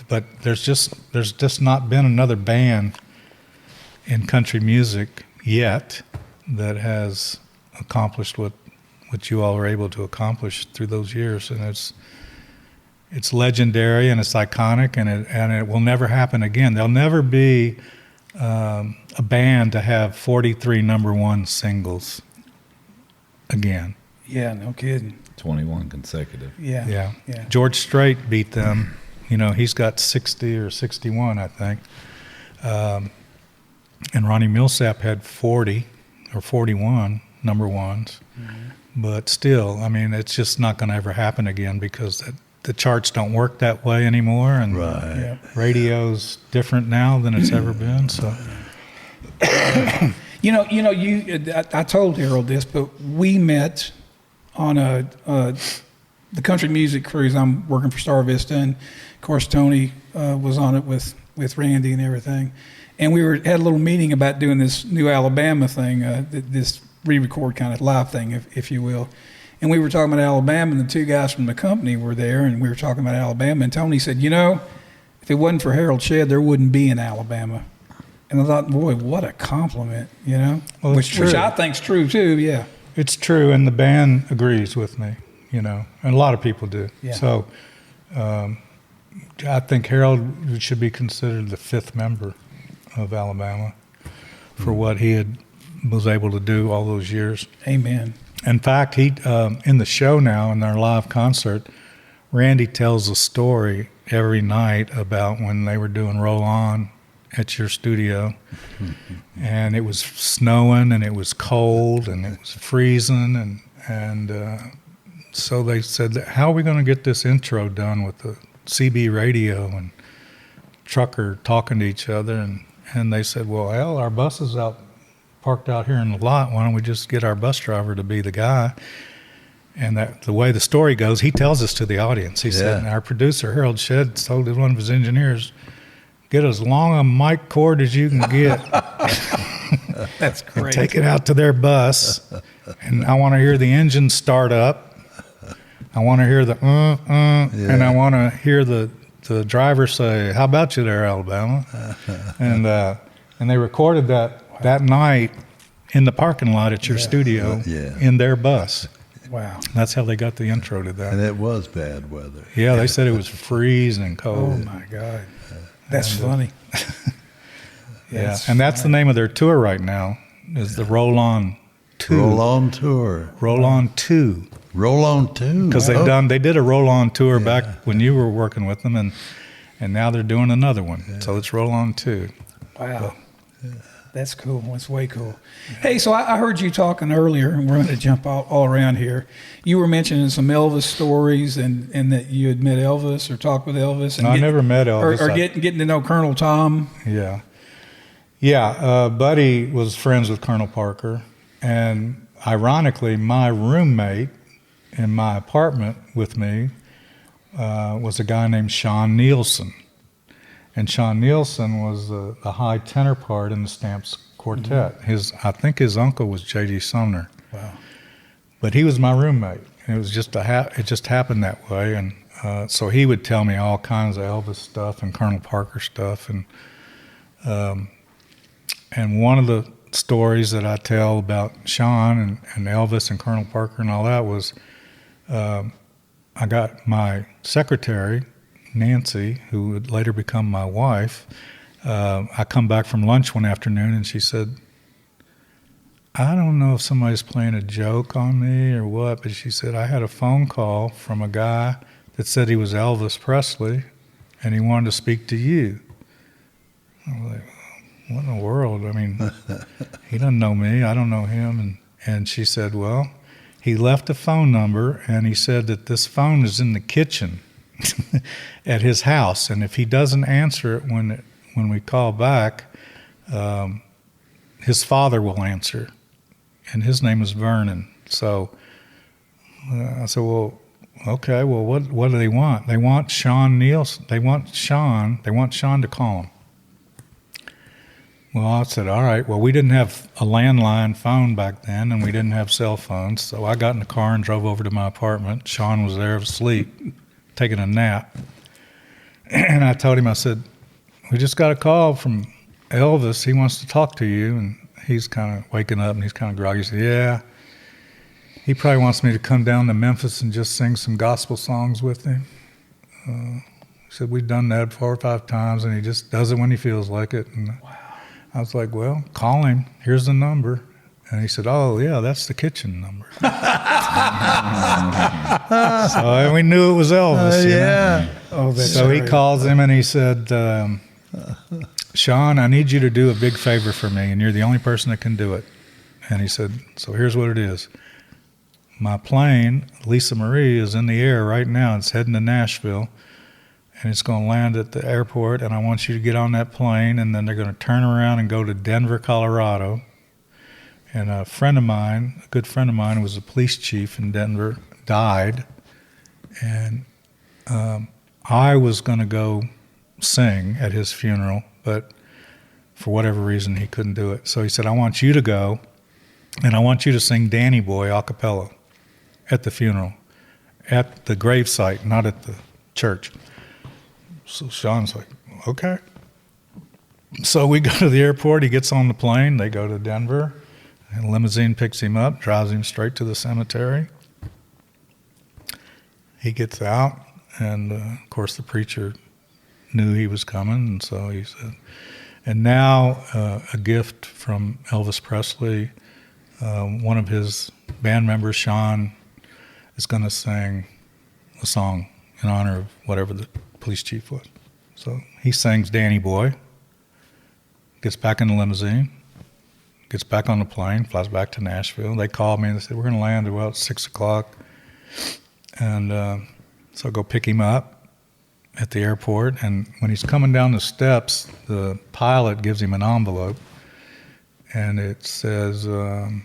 but there's just not been another band in country music yet that has accomplished what you all were able to accomplish through those years, and it's legendary and it's iconic, and it will never happen again. There'll never be a band to have 43 number one singles again. Yeah, no kidding. 21 consecutive. Yeah. George Strait beat them. You know, he's got 60 or 61, I think. And Ronnie Milsap had 40 or 41 number ones. Mm-hmm. But still, I mean, it's just not going to ever happen again because the charts don't work that way anymore, and radio's different now than it's ever been. So, I told Harold this, but we met on the country music cruise. I'm working for Star Vista, and of course Tony was on it with Randy and everything. And we had a little meeting about doing this new Alabama thing, this re-record kind of live thing, if you will. And we were talking about Alabama, and the two guys from the company were there, and we were talking about Alabama. And Tony said, you know, if it wasn't for Harold Shedd, there wouldn't be an Alabama. And I thought, boy, what a compliment, you know? Well, which I think's true, too, yeah. It's true, and the band agrees with me, you know, and a lot of people do. Yeah. So I think Harold should be considered the fifth member of Alabama for what he was able to do all those years. Amen. In fact, he in the show now, in our live concert, Randy tells a story every night about when they were doing Roll On at your studio, and it was snowing, and it was cold, and it was freezing, and so they said, how are we going to get this intro done with the CB radio and trucker talking to each other? And they said, well, hell, our bus is parked out here in the lot. Why don't we just get our bus driver to be the guy? And the way the story goes, he tells us to the audience. He said, our producer, Harold Shedd, told one of his engineers, get as long a mic cord as you can get. That's great. Take it out to their bus, and I want to hear the engine start up. I want to hear the and I want to hear the driver say, how about you there, Alabama? And they recorded that night in the parking lot at your studio in their bus. Wow. That's how they got the intro to that. And it was bad weather. Yeah, they said it was freezing cold. Oh, my God. That's funny. Yeah, and that's the name of their tour right now, is the Roll On 2. Roll On Tour. Roll On 2. Roll On 2. Because they did a Roll On tour back when you were working with them, and now they're doing another one. Yeah. So it's Roll On 2. Wow. That's cool. That's way cool. Hey, so I heard you talking earlier, and we're going to jump all around here. You were mentioning some Elvis stories, and that you had met Elvis or talked with Elvis. And I never met Elvis. Or getting to know Colonel Tom. Yeah. Yeah, Buddy was friends with Colonel Parker, and ironically, my roommate in my apartment with me was a guy named Sean Nielsen. And Sean Nielsen was the high tenor part in the Stamps Quartet. Mm-hmm. I think his uncle was J.D. Sumner. Wow! But he was my roommate. And it was just it just happened that way. And so he would tell me all kinds of Elvis stuff and Colonel Parker stuff. And one of the stories that I tell about Sean and Elvis and Colonel Parker and all that was, I got my secretary, Nancy, who would later become my wife. I come back from lunch one afternoon, and she said, I don't know if somebody's playing a joke on me or what, but she said, I had a phone call from a guy that said he was Elvis Presley, and he wanted to speak to you. I was like, what in the world? I mean, he doesn't know me. I don't know him. And she said, well, he left a phone number, and he said that this phone is in the kitchen at his house, and if he doesn't answer it when we call back, his father will answer, and his name is Vernon. So I said, well, okay, well, what do they want? They want Sean Nielsen. They want Sean to call him. Well, I said, all right. Well, we didn't have a landline phone back then, and we didn't have cell phones. So I got in the car and drove over to my apartment. Sean was there asleep, taking a nap. And I told him, I said, we just got a call from Elvis. He wants to talk to you. And he's kind of waking up, and he's kind of groggy. He said, yeah. He probably wants me to come down to Memphis and just sing some gospel songs with him. He said, we've done that 4 or 5 times, and he just does it when he feels like it. And wow. I was like, well, call him. Here's the number. And he said, oh, yeah, that's the kitchen number. So we knew it was Elvis. Yeah. Oh, that's so he great. calls him, and he said, Sean, I need you to do a big favor for me, and you're the only person that can do it. And he said, so here's what it is. My plane, Lisa Marie, is in the air right now. It's heading to Nashville. And it's going to land at the airport, and I want you to get on that plane, and then they're going to turn around and go to Denver, Colorado. And a friend of mine, a good friend of mine, who was a police chief in Denver, died. And I was going to go sing at his funeral, but for whatever reason, he couldn't do it. So he said, I want you to go, and I want you to sing Danny Boy a cappella at the funeral, at the gravesite, not at the church. So Sean's like, okay. So we go to the airport. He gets on the plane. They go to Denver. And a limousine picks him up, drives him straight to the cemetery. He gets out, and of course the preacher knew he was coming, and so he said, and now a gift from Elvis Presley. One of his band members, Sean, is going to sing a song in honor of whatever the police chief was. So he sings Danny Boy, gets back in the limousine, gets back on the plane, flies back to Nashville. They called me and they said, we're going to land at about 6 o'clock. And so I go pick him up at the airport. And when he's coming down the steps, the pilot gives him an envelope. And it says, and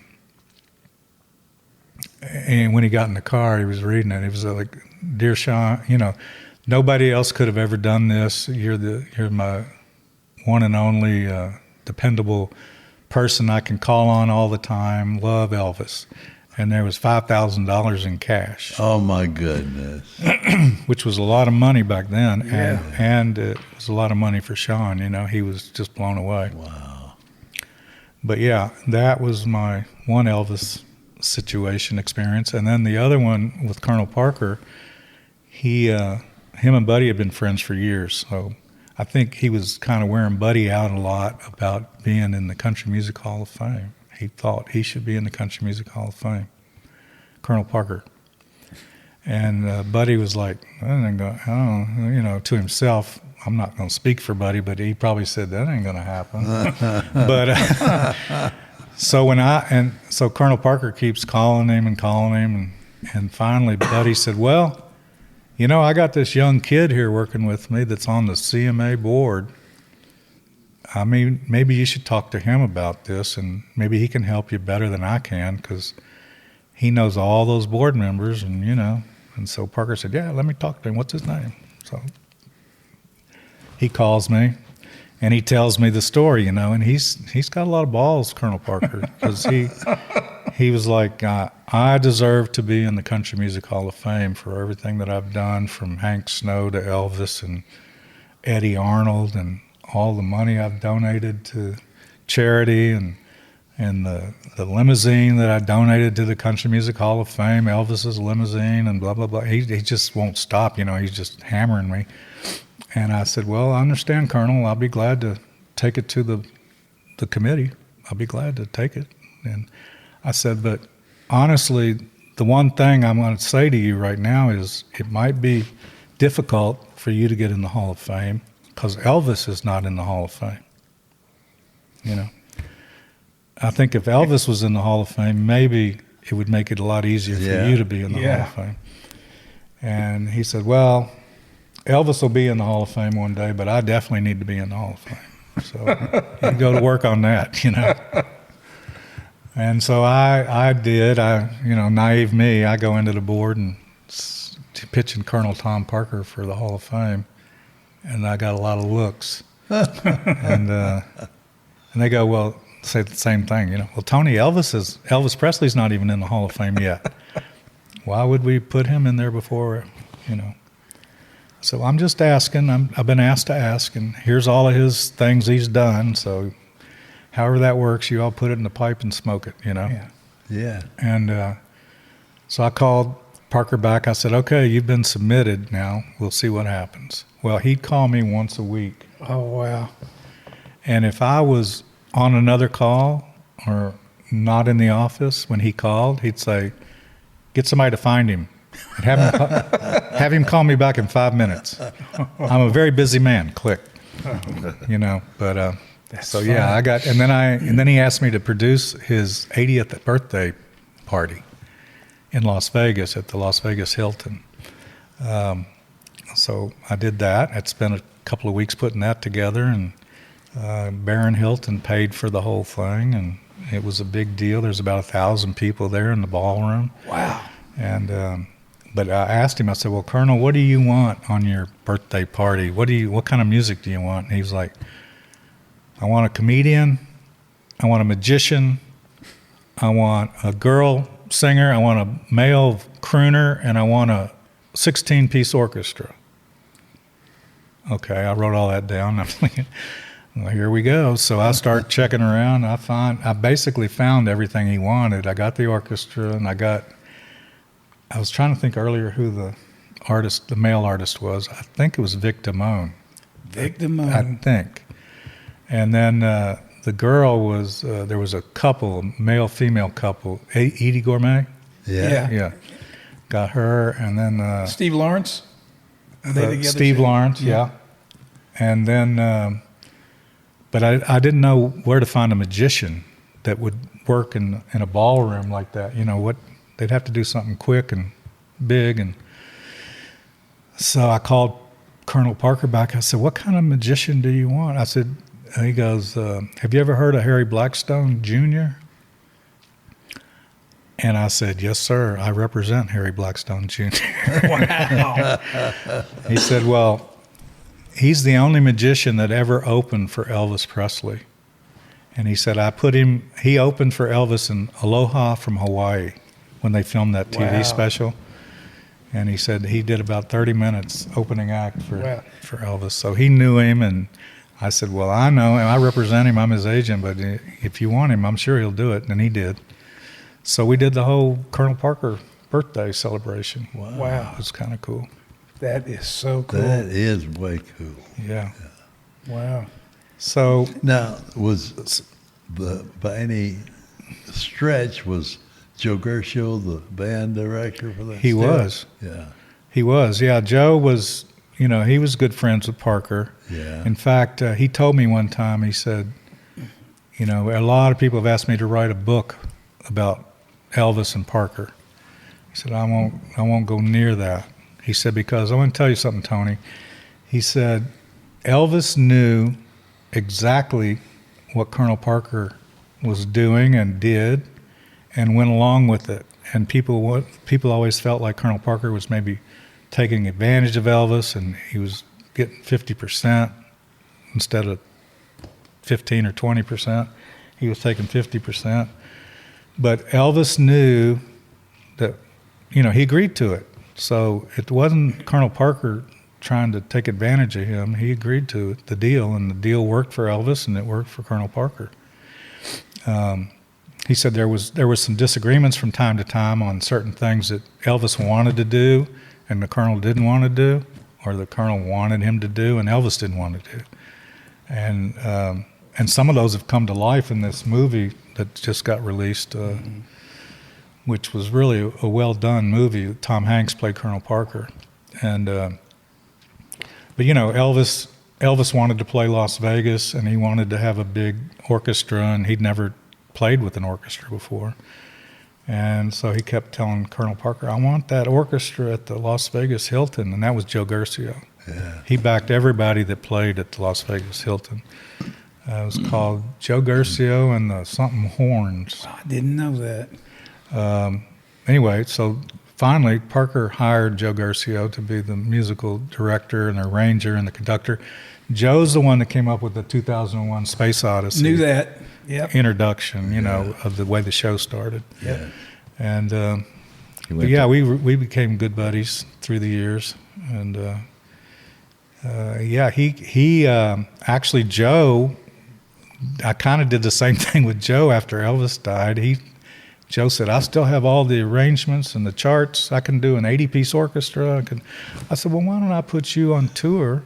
when he got in the car, he was reading it. It was like, Dear Sean, nobody else could have ever done this. You're my one and only dependable person I can call on all the time. Love, Elvis. And there was $5,000 in cash. Oh, my goodness. Which was a lot of money back then. Yeah. And it was a lot of money for Sean. He was just blown away. Wow. But yeah, that was my one Elvis situation experience. And then the other one with Colonel Parker, him and Buddy had been friends for years, so I think he was kind of wearing Buddy out a lot about being in the Country Music Hall of Fame. He thought he should be in the Country Music Hall of Fame, Colonel Parker. And Buddy was like, to himself, I'm not going to speak for Buddy, but he probably said that ain't going to happen. But so Colonel Parker keeps calling him, and finally Buddy said, well, I got this young kid here working with me that's on the CMA board. I mean, maybe you should talk to him about this, and maybe he can help you better than I can, because he knows all those board members, and And so Parker said, yeah, let me talk to him. What's his name? So he calls me, and he tells me the story, and he's got a lot of balls, Colonel Parker, because he was like, I deserve to be in the Country Music Hall of Fame for everything that I've done, from Hank Snow to Elvis and Eddie Arnold, and all the money I've donated to charity, and the limousine that I donated to the Country Music Hall of Fame, Elvis's limousine, and blah, blah, blah. He just won't stop, he's just hammering me. And I said, well, I understand, Colonel. I'll be glad to take it to the committee. I'll be glad to take it. And I said, but honestly, the one thing I'm going to say to you right now is it might be difficult for you to get in the Hall of Fame because Elvis is not in the Hall of Fame. I think if Elvis was in the Hall of Fame, maybe it would make it a lot easier for you to be in the Hall of Fame. And he said, well, Elvis will be in the Hall of Fame one day, but I definitely need to be in the Hall of Fame. So you can go to work on that, And so I did. Naive me, I go into the board and pitching Colonel Tom Parker for the Hall of Fame, and I got a lot of looks. And And they go, well, say the same thing, well, Tony, Elvis Presley's not even in the Hall of Fame yet. Why would we put him in there before, So I'm just asking. I've been asked to ask, and here's all of his things he's done. So however that works, you all put it in the pipe and smoke it, Yeah. And so I called Parker back. I said, okay, you've been submitted now. We'll see what happens. Well, he'd call me once a week. Oh, wow. And if I was on another call or not in the office when he called, he'd say, get somebody to find him and have him call me back in 5 minutes. I'm a very busy man. Click. But so fun. yeah, and then he asked me to produce his 80th birthday party in Las Vegas at the Las Vegas Hilton. So I did that. I'd spent a couple of weeks putting that together, and Baron Hilton paid for the whole thing, and it was a big deal. There's about 1,000 people there in the ballroom. Wow. And but I asked him, I said, well, Colonel, what do you want on your birthday party? What kind of music do you want? And he was like, I want a comedian, I want a magician, I want a girl singer, I want a male crooner, and I want a 16-piece orchestra. Okay, I wrote all that down. I'm thinking, well, here we go. So I start checking around. I basically found everything he wanted. I got the orchestra, and I was trying to think earlier who the male artist was. I think it was Vic Damone. Vic Damone. I think. And then the girl was, there was a couple, a male-female couple, Edie Gourmet. Yeah. Got her, and then Steve Lawrence. Are they together Steve too? Lawrence, yeah. And then, but I didn't know where to find a magician that would work in a ballroom like that. They'd have to do something quick and big. And so I called Colonel Parker back. I said, what kind of magician do you want? I said, he goes, have you ever heard of Harry Blackstone Jr.? And I said, yes, sir. I represent Harry Blackstone Jr. Wow. He said, well, he's the only magician that ever opened for Elvis Presley. And he said, he opened for Elvis in Aloha from Hawaii when they filmed that TV special. And he said he did about 30 minutes opening act for Elvis. So he knew him, and I said, well, I know him. I represent him. I'm his agent, but if you want him, I'm sure he'll do it. And he did. So we did the whole Colonel Parker birthday celebration. Wow. It was kind of cool. That is so cool. That is way cool. Yeah. Wow. So Now, by any stretch, was Joe Gershel the band director for that? He still? was. Yeah. He was. Yeah. Joe was, he was good friends with Parker. Yeah. In fact, he told me one time, he said, a lot of people have asked me to write a book about Elvis and Parker. He said, I won't go near that. He said, because I want to tell you something, Tony. He said, Elvis knew exactly what Colonel Parker was doing and did and went along with it. And people always felt like Colonel Parker was maybe taking advantage of Elvis, and he was getting 50% instead of 15 or 20%. He was taking 50%. But Elvis knew that, he agreed to it. So it wasn't Colonel Parker trying to take advantage of him. He agreed to the deal, and the deal worked for Elvis, and it worked for Colonel Parker. He said there was some disagreements from time to time on certain things that Elvis wanted to do and the Colonel didn't want to do, or the Colonel wanted him to do and Elvis didn't want to do. And some of those have come to life in this movie that just got released, which was really a well-done movie. Tom Hanks played Colonel Parker. And but Elvis wanted to play Las Vegas, and he wanted to have a big orchestra, and he'd never played with an orchestra before. And so he kept telling Colonel Parker, I want that orchestra at the Las Vegas Hilton, and that was Joe Gershel. Yeah. He backed everybody that played at the Las Vegas Hilton. It was called Joe Gershel and the something Horns. I didn't know that. Anyway, so finally, Parker hired Joe Garcia to be the musical director and the arranger and the conductor. Joe's the one that came up with the 2001 Space Odyssey. Knew that. Yep. Introduction, of the way the show started. Yeah. And but yeah, we became good buddies through the years. And he actually, Joe, I kind of did the same thing with Joe after Elvis died. Joe said, I still have all the arrangements and the charts. I can do an 80-piece orchestra. I said, well, why don't I put you on tour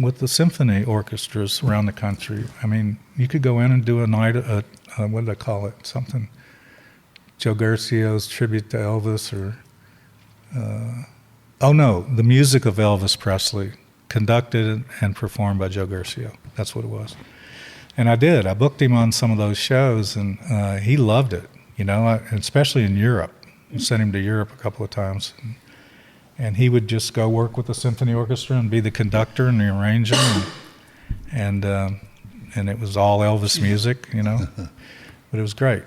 with the symphony orchestras around the country? I mean, you could go in and do a night, what did I call it? Something, Joe Garcia's tribute to Elvis, or, the music of Elvis Presley, conducted and performed by Joe Garcia. That's what it was. And I did. I booked him on some of those shows, and he loved it, especially in Europe. I sent him to Europe a couple of times. And he would just go work with the symphony orchestra and be the conductor and the arranger, and it was all Elvis music, but it was great.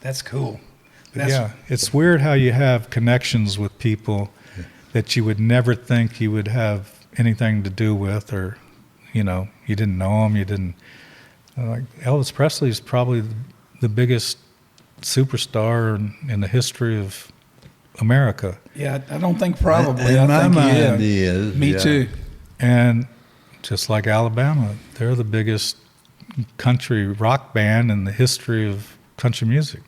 That's cool. It's weird how you have connections with people that you would never think you would have anything to do with, or you didn't know them, you didn't. Like Elvis Presley is probably the biggest superstar in the history of America. Yeah, I don't think probably. In I my think mind, he is. Me too. And just like Alabama, they're the biggest country rock band in the history of country music.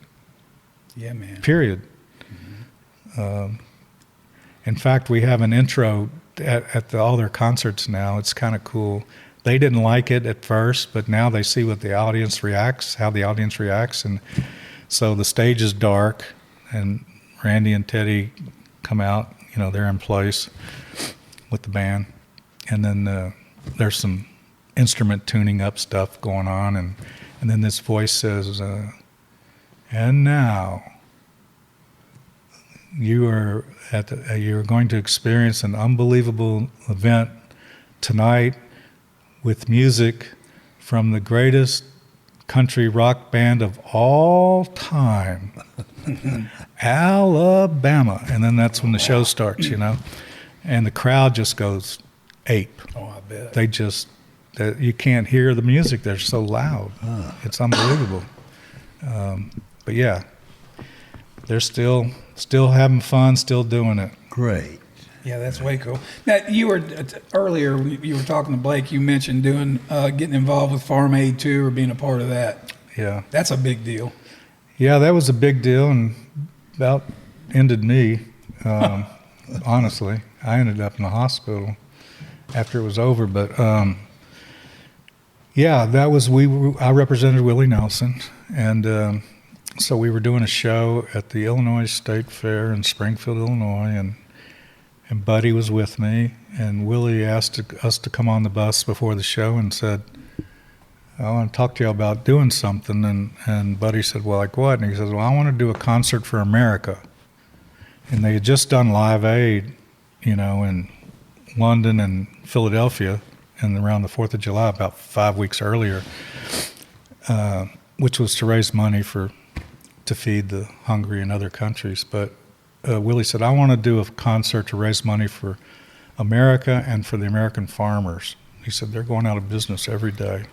Yeah, man. Period. Mm-hmm. In fact, we have an intro at all their concerts now. It's kind of cool. They didn't like it at first, but now they see how the audience reacts, and so the stage is dark, and Randy and Teddy come out, they're in place with the band. And then there's some instrument tuning up stuff going on, and then this voice says, and now you are you're going to experience an unbelievable event tonight with music from the greatest country rock band of all time, Alabama. And then that's when the show starts, and the crowd just goes ape. Oh, I bet. You can't hear the music. They're so loud. It's unbelievable. But yeah, they're still having fun, still doing it. Great. Yeah, that's way cool. Now, you were earlier. You were talking to Blake. You mentioned getting involved with Farm Aid too, or being a part of that. Yeah, that's a big deal. Yeah, that was a big deal, and about ended me. Honestly, I ended up in the hospital after it was over. But that was I represented Willie Nelson, and so we were doing a show at the Illinois State Fair in Springfield, Illinois, and Buddy was with me, and Willie asked us to come on the bus before the show and said, I want to talk to you about doing something. And Buddy said, well, like what? And he says, well, I want to do a concert for America. And they had just done Live Aid, in London and Philadelphia, and around the 4th of July, about 5 weeks earlier, which was to raise money to feed the hungry in other countries. But Willie said, I want to do a concert to raise money for America and for the American farmers. He said, they're going out of business every day.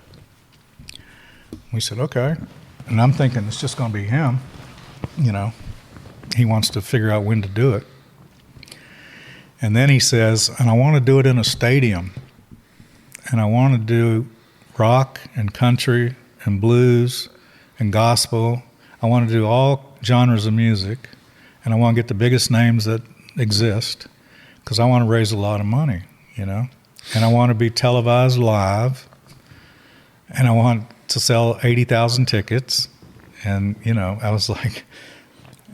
We said, okay. And I'm thinking it's just going to be him. He wants to figure out when to do it. And then he says, and I want to do it in a stadium. And I want to do rock and country and blues and gospel. I want to do all genres of music. And I want to get the biggest names that exist, because I want to raise a lot of money, And I want to be televised live, and I want to sell 80,000 tickets. And, I was like,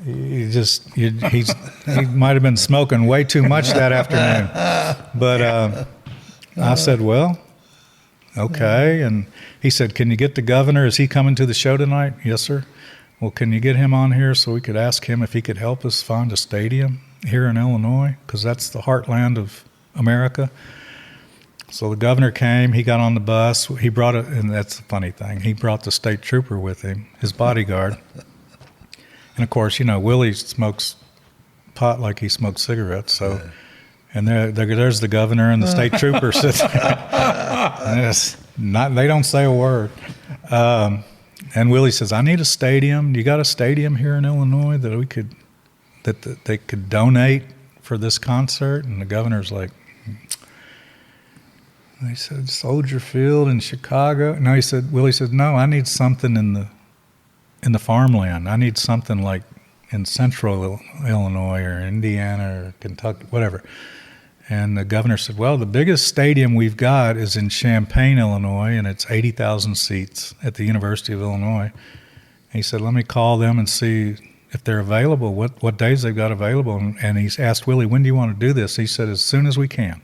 he might have been smoking way too much that afternoon. But I said, well, okay. And he said, can you get the governor? Is he coming to the show tonight? Yes, sir. Well, can you get him on here so we could ask him if he could help us find a stadium here in Illinois? Because that's the heartland of America. So the governor came, he got on the bus, he brought it, and that's the funny thing, he brought the state trooper with him, his bodyguard. And of course, Willie smokes pot like he smoked cigarettes. So, and there's the governor and the state trooper sitting there. They don't say a word. And Willie says, "I need a stadium. You got a stadium here in Illinois that they could donate for this concert?" And the governor's like, they said, "Soldier Field in Chicago." No, Willie said, "No, I need something in the farmland. I need something like in central Illinois or Indiana or Kentucky, whatever." And the governor said, "Well, the biggest stadium we've got is in Champaign, Illinois, and it's 80,000 seats at the University of Illinois." And he said, "Let me call them and see if they're available, what days they've got available." And he asked Willie, "When do you want to do this?" He said, "As soon as we can."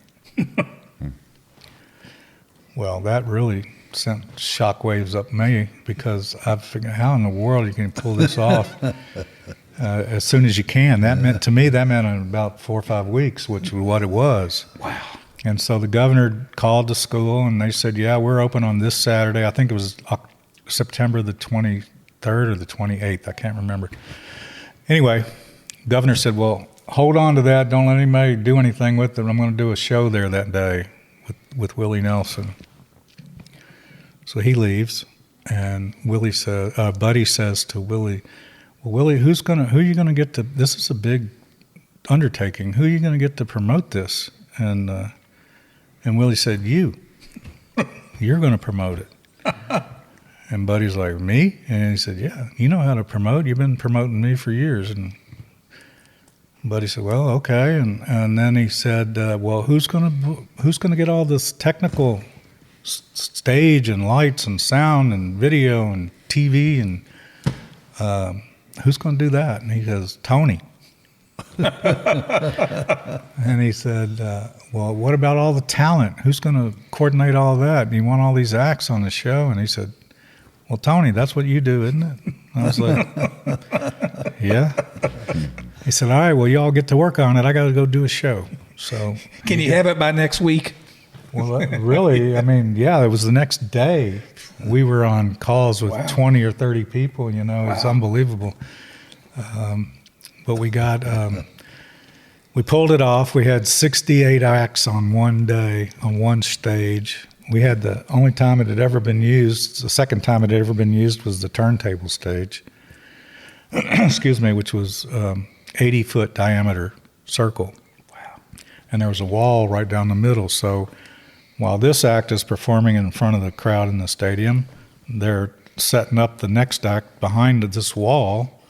Well, that really sent shockwaves up me, because I figured, how in the world you can pull this off as soon as you can? That meant in about 4 or 5 weeks, which was what it was. Wow. And so the governor called the school, and they said, "Yeah, we're open on this Saturday." I think it was September the 23rd or the 28th. I can't remember. Anyway, governor said, "Well, hold on to that. Don't let anybody do anything with it. I'm going to do a show there that day with Willie Nelson." So he leaves, and Buddy says to Willie, "Well, Willie, who are you going to get to? This is a big undertaking. Who are you going to get to promote this?" And Willie said, "You. You're going to promote it." And Buddy's like, "Me?" And he said, "Yeah, you know how to promote. You've been promoting me for years." And Buddy said, "Well, okay." And then he said, "Well, who's going to get all this technical stage and lights and sound and video and TV and who's going to do that?" And he goes, "Tony." And he said, "Well, what about all the talent? Who's going to coordinate all that? And you want all these acts on the show?" And he said, "Well, Tony, that's what you do, isn't it?" And I was like, "Yeah." He said, "All right, well, y'all get to work on it. I got to go do a show." So, Can you have it by next week? well, really, I mean, yeah, it was the next day. We were on calls with 20 or 30 people, It's unbelievable. But we we pulled it off. We had 68 acts on one day, on one stage. We had the only time it had ever been used, the second time it had ever been used was the turntable stage, excuse me, which was 80-foot diameter circle. Wow. And there was a wall right down the middle. So while this act is performing in front of the crowd in the stadium, they're setting up the next act behind this wall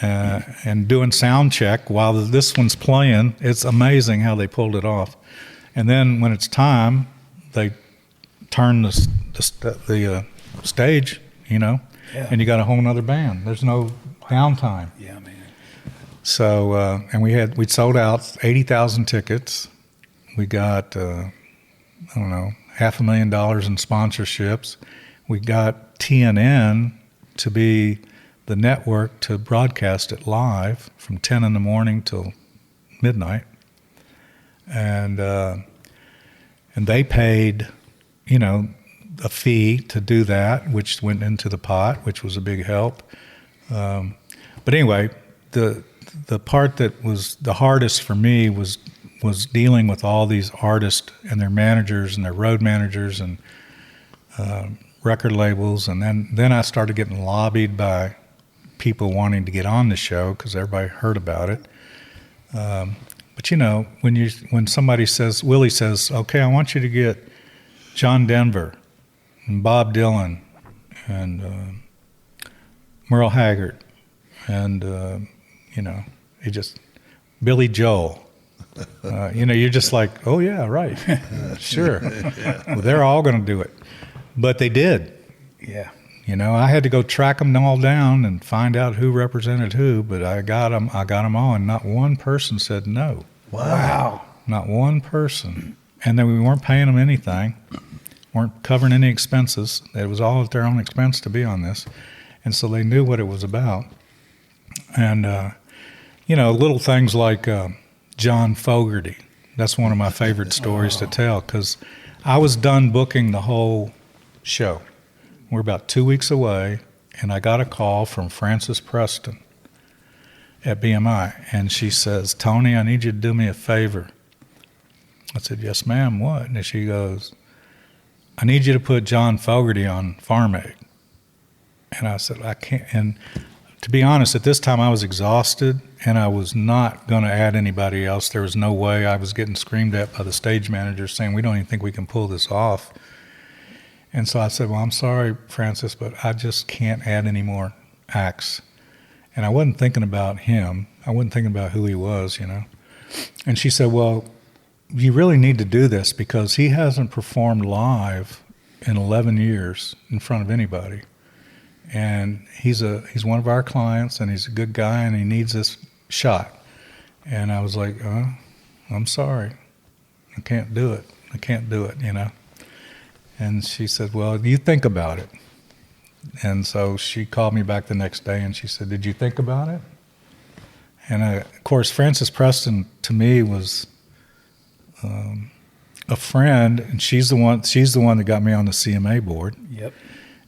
and doing sound check while this one's playing. It's amazing how they pulled it off. And then when it's time, they turn the stage, and you got a whole nother band. There's no downtime. Yeah, man. So, and we'd sold out 80,000 tickets. We got, $500,000 in sponsorships. We got TNN to be the network to broadcast it live from 10 in the morning till midnight. And they paid, a fee to do that, which went into the pot, which was a big help. But anyway, the part that was the hardest for me was dealing with all these artists and their managers and their road managers and record labels. And then I started getting lobbied by people wanting to get on the show because everybody heard about it. But when somebody says, Willie says, "Okay, I want you to get John Denver and Bob Dylan and Merle Haggard and Billy Joel." You're just like, "Oh yeah, right, sure." Well, they're all going to do it, but they did. Yeah. I had to go track them all down and find out who represented who, but I got them all, and not one person said no. Wow. Not one person. And then we weren't paying them anything, weren't covering any expenses. It was all at their own expense to be on this. And so they knew what it was about. And, little things like John Fogerty. That's one of my favorite stories to tell, because I was done booking the whole show. We're about 2 weeks away, and I got a call from Francis Preston. at BMI. And she says, Tony, I need you to do me a favor. I said, yes, ma'am, what? And she goes, I need you to put John Fogerty on Farm Aid. And I said, I can't. And to be honest, at this time I was exhausted, and I was not going to add anybody else. There was no way. I was getting screamed at by the stage manager saying, we don't even think we can pull this off. And so I said, well, I'm sorry, Frances, but I just can't add any more acts. And I wasn't thinking about him. I wasn't thinking about who he was, you know. And she said, well, you really need to do this because he hasn't performed live in 11 years in front of anybody. And he's one of our clients, and he's a good guy, and he needs this shot. And I was like, I'm sorry. I can't do it. I can't do it, you know. And she said, well, you think about it. And so she called me back the next day, and she said, did you think about it? And of course, Frances Preston to me was a friend, and she's the one that got me on the CMA board. Yep.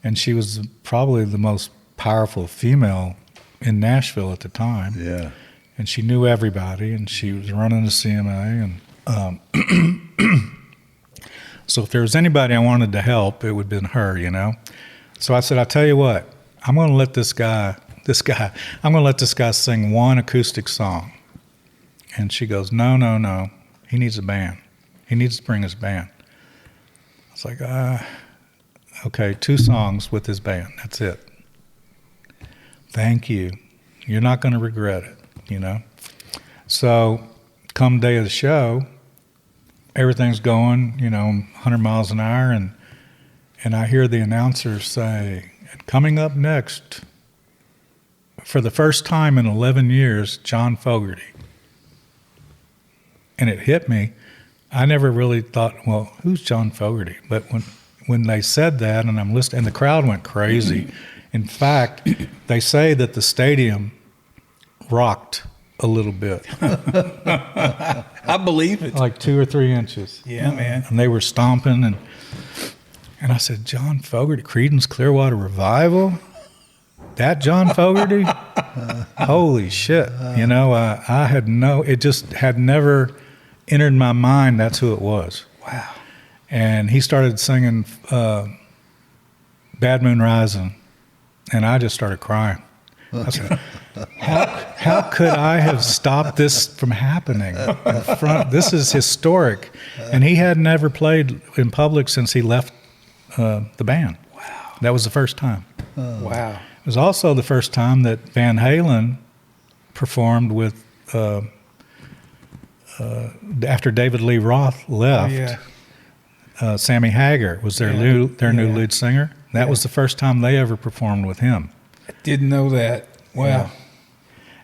And she was probably the most powerful female in Nashville at the time. Yeah. And she knew everybody, and she was running the CMA. And so if there was anybody I wanted to help, it would have been her, you know. So I said, I'll tell you what, I'm going to let this guy sing one acoustic song. And she goes, no, he needs a band. He needs to bring his band. I was like, okay, 2 songs with his band, that's it. Thank you. You're not going to regret it, you know. So come day of the show, everything's going, you know, 100 miles an hour, and I hear the announcer say, coming up next, for the first time in 11 years, John Fogerty. And it hit me. I never really thought, well, who's John Fogerty? But when they said that, and I'm listening, and the crowd went crazy. In fact, they say that the stadium rocked a little bit. I believe it. Like 2 or 3 inches. Yeah, man. And they were stomping, and I said, John Fogerty, Creedence Clearwater Revival? That John Fogerty? Holy shit. You know, it just had never entered my mind that's who it was. Wow. And he started singing Bad Moon Rising, and I just started crying. I said, how could I have stopped this from happening in front? This is historic. And he had never played in public since he left the band. Wow. That was the first time. Wow. It was also the first time that Van Halen performed with, after David Lee Roth left, Sammy Hagar was their new lead singer. That was the first time they ever performed with him. I didn't know that. Wow.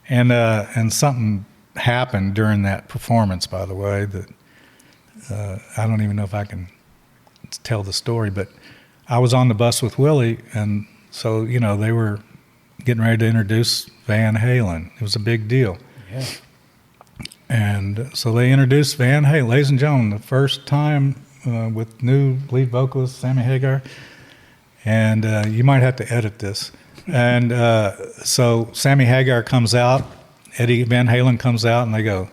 Yeah. And something happened during that performance, by the way, that I don't even know if I can tell the story, but I was on the bus with Willie, and so, you know, they were getting ready to introduce Van Halen. It was a big deal. Yeah. And so they introduced Van Halen, ladies and gentlemen, the first time with new lead vocalist Sammy Hagar. And you might have to edit this. And so Sammy Hagar comes out, Eddie Van Halen comes out, and they go,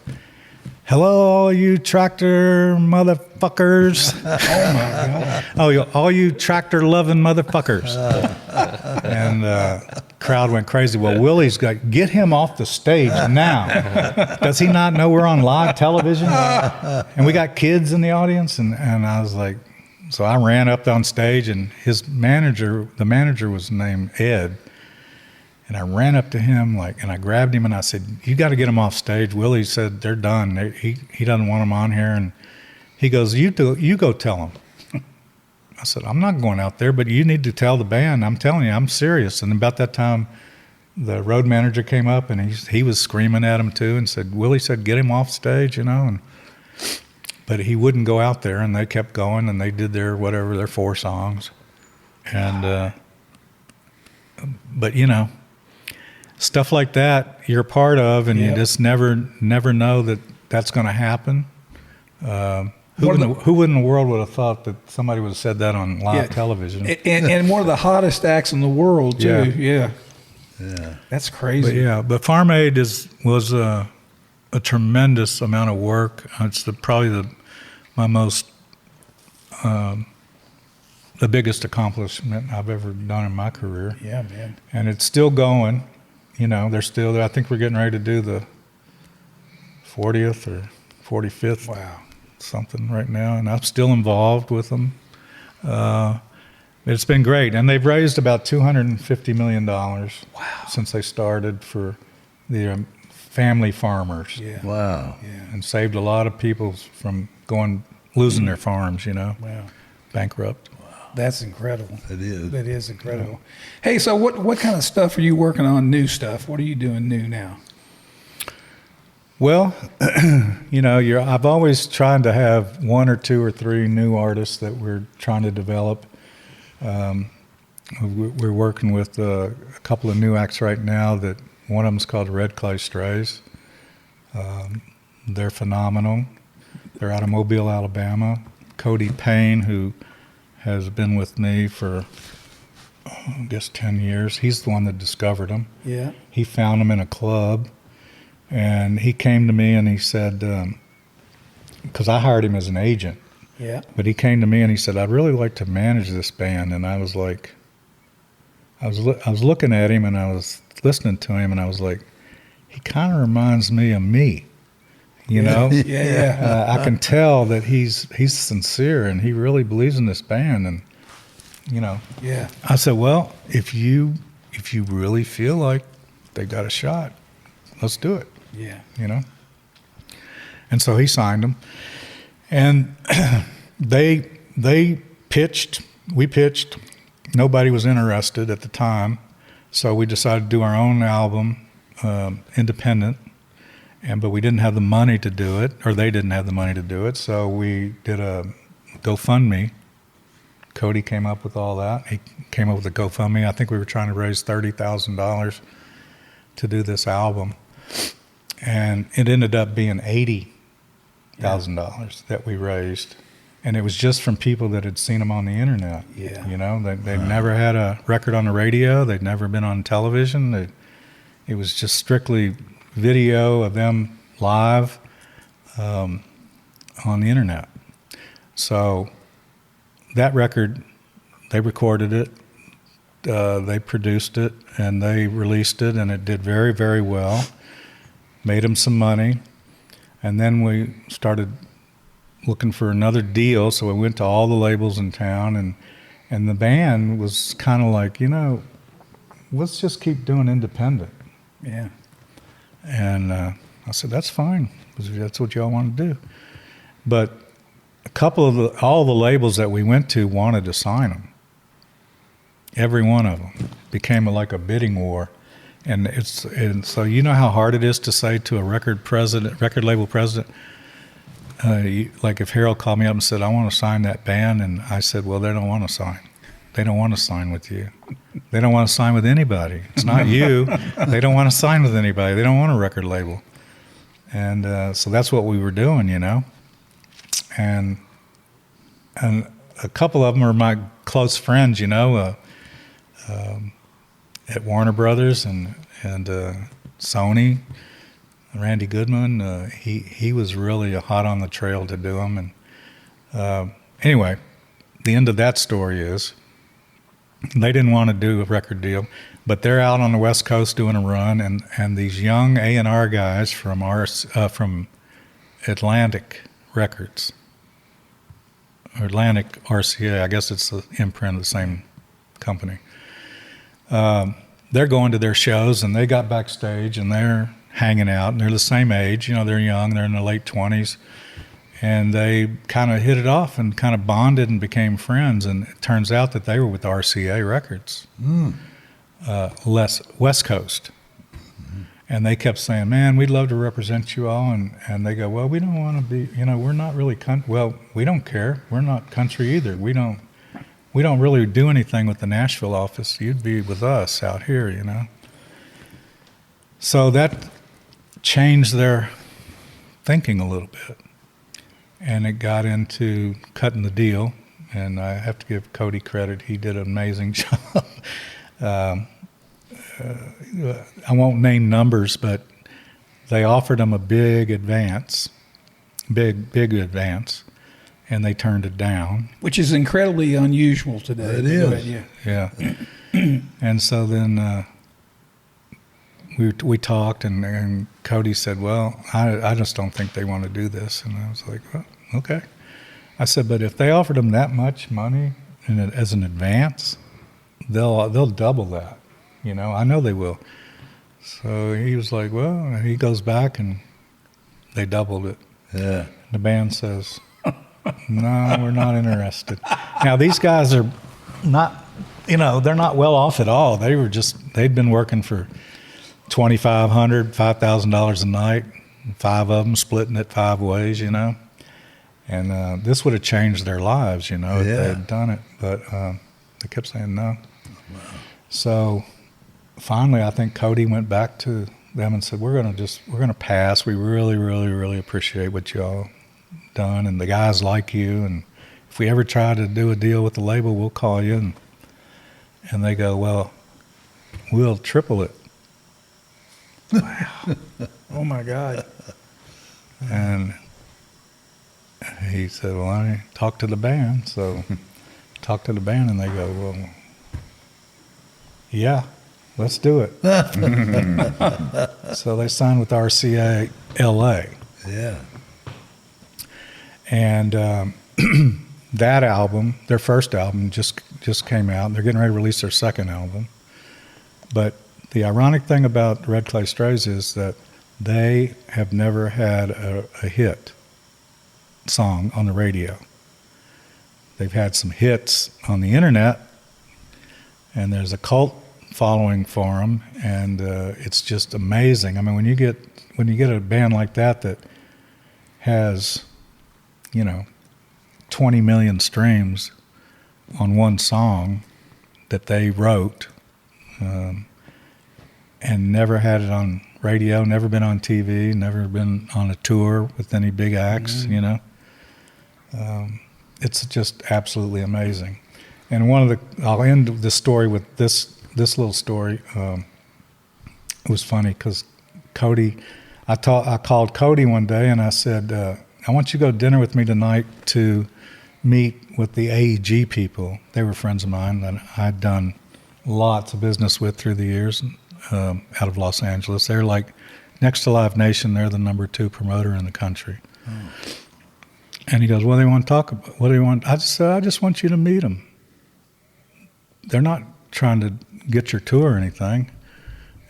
hello, all you tractor motherfuckers. Oh, my God. Oh, all you tractor-loving motherfuckers. And crowd went crazy. Well, Willie's got, get him off the stage now. Does he not know we're on live television? And we got kids in the audience. And I was like, so I ran up on stage, and his manager, the manager was named Ed. And I ran up to him, and I grabbed him, and I said, you got to get him off stage. Willie said, they're done. He doesn't want him on here. And he goes, you go tell him. I said, I'm not going out there, but you need to tell the band. I'm telling you, I'm serious. And about that time, the road manager came up, and he was screaming at him too, and said, Willie said, get him off stage, you know. But he wouldn't go out there, and they kept going, and they did their 4 songs. And, but you know, stuff like that you're a part of, and you just never know that that's going to happen. Who in the world would have thought that somebody would have said that on live television? And one of the hottest acts in the world, too. Yeah. Yeah. That's But crazy. yeah, but Farm Aid was a tremendous amount of work. It's probably my most the biggest accomplishment I've ever done in my career. Yeah, man. And it's still going. They're still there. I think we're getting ready to do the 40th or 45th Wow. something right now, and I'm still involved with them. It's been great, and they've raised about $250 million since they started for the family farmers. Yeah. Wow. Yeah. And saved a lot of people from losing their farms, Wow. bankrupt. That's incredible. It is. That is incredible. Hey, so what kind of stuff are you working on? New stuff? What are you doing new now? Well, I've always tried to have one or two or three new artists that we're trying to develop. We're working with a couple of new acts right now. That one of them is called Red Clay Strays. They're phenomenal. They're out of Mobile, Alabama. Cody Payne, who has been with me for, I guess, 10 years. He's the one that discovered them. Yeah. He found them in a club, and he came to me and he said, because I hired him as an agent, Yeah. but he came to me and he said, I'd really like to manage this band. And I was like, I was looking at him and I was listening to him and I was like, he kind of reminds me of me. Yeah. Yeah. I can tell that he's sincere and he really believes in this band. And, Yeah. I said, well, if you really feel like they got a shot, let's do it, Yeah. And so he signed them. And they pitched, we pitched, nobody was interested at the time. So we decided to do our own album, independent. But we didn't have the money to do it, or they didn't have the money to do it, so we did a GoFundMe. Cody came up with all that. He came up with a GoFundMe. I think we were trying to raise $30,000 to do this album, and it ended up being $80,000 that we raised, and it was just from people that had seen them on the internet. Yeah. They'd never had a record on the radio. They'd never been on television. It was just strictly video of them live on the internet. So that record, they recorded it, they produced it, and they released it, and it did very, very well. Made them some money, and then we started looking for another deal. So we went to all the labels in town, and the band was kind of like, let's just keep doing independent. Yeah. And I said, that's fine, because that's what y'all want to do. But all the labels that we went to wanted to sign them. Every one of them became like a bidding war. And so how hard it is to say to a record label president, like if Harold called me up and said, I want to sign that band, and I said, well, they don't want to sign. They don't want to sign with you. They don't want to sign with anybody. It's not you. They don't want to sign with anybody. They don't want a record label. And so that's what we were doing, And a couple of them are my close friends, at Warner Brothers and Sony. Randy Goodman, he was really hot on the trail to do them. And anyway, the end of that story is, they didn't want to do a record deal, but they're out on the West Coast doing a run, and these young A&R guys from Atlantic Records, or Atlantic RCA, I guess it's the imprint of the same company. They're going to their shows, and they got backstage, and they're hanging out, and they're the same age. They're young, they're in their late 20s. And they kind of hit it off and kind of bonded and became friends. And it turns out that they were with RCA Records, West Coast. Mm-hmm. And they kept saying, man, we'd love to represent you all. And they go, well, we don't want to be, we're not really, well, we don't care. We're not country either. We don't really do anything with the Nashville office. You'd be with us out here, So that changed their thinking a little bit. And it got into cutting the deal, and I have to give Cody credit. He did an amazing job. I won't name numbers, but they offered them a big advance, big advance, and they turned it down. Which is incredibly unusual today. It is. Yeah. Yeah. And so then we talked, and Cody said, well, I just don't think they want to do this. And I was like, well, okay. I said, but if they offered them that much money as an advance, they'll double that. You know, I know they will. So he was like, well, he goes back and they doubled it. Yeah. The band says, no, we're not interested. Now, these guys are not, they're not well off at all. They'd been working for $2,500, $5,000 a night, 5 of them splitting it 5 ways, And this would have changed their lives, if they had done it. But they kept saying no. Wow. So finally, I think Cody went back to them and said, we're going to pass. We really, really, really appreciate what y'all done. And the guys like you. And if we ever try to do a deal with the label, we'll call you. And they go, well, we'll triple it. Wow. Oh, my God. And he said, well, I talked to the band. So talked to the band, and they go, well, yeah, let's do it. So they signed with RCA LA. Yeah. And that album, their first album, just came out. They're getting ready to release their second album. But the ironic thing about Red Clay Strays is that they have never had a hit song on the radio. They've had some hits on the internet, and there's a cult following for them, and it's just amazing. I mean, when you get a band like that has 20 million streams on one song that they wrote, and never had it on radio, never been on TV, never been on a tour with any big acts, it's just absolutely amazing. And I'll end the story with this little story. It was funny because Cody, I called Cody one day and I said, I want you to go to dinner with me tonight to meet with the AEG people. They were friends of mine that I'd done lots of business with through the years out of Los Angeles. They're like, next to Live Nation, they're the number 2 promoter in the country. Oh. And he goes, what do they want to talk about? What do they want? I just said, I just want you to meet them. They're not trying to get your tour or anything,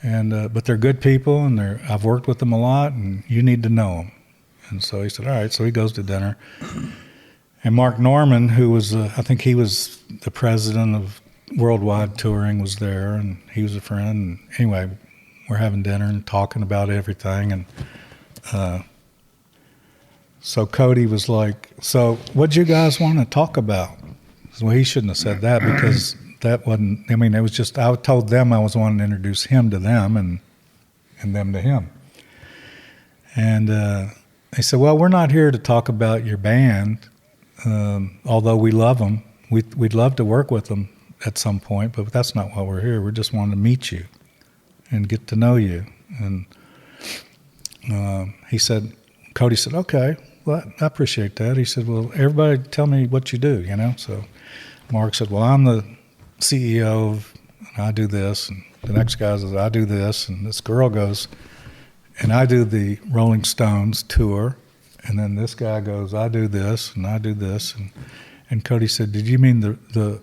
but they're good people, and I've worked with them a lot, and you need to know them. And so he said, all right. So he goes to dinner, and Mark Norman, who was I think he was the president of Worldwide Touring, was there, and he was a friend. And anyway, we're having dinner and talking about everything, and so Cody was like, so what'd you guys want to talk about? Well, he shouldn't have said that, because that wasn't, it was just, I told them I was wanting to introduce him to them and them to him. And they said, well, we're not here to talk about your band, although we love them. We'd love to work with them at some point, but that's not why we're here. We're just wanting to meet you and get to know you. And Cody said, okay, well, I appreciate that. He said, well, everybody tell me what you do, So Mark said, well, I'm the CEO and I do this. And the next guy says, I do this. And this girl goes, and I do the Rolling Stones tour. And then this guy goes, I do this and I do this. And Cody said, did you mean the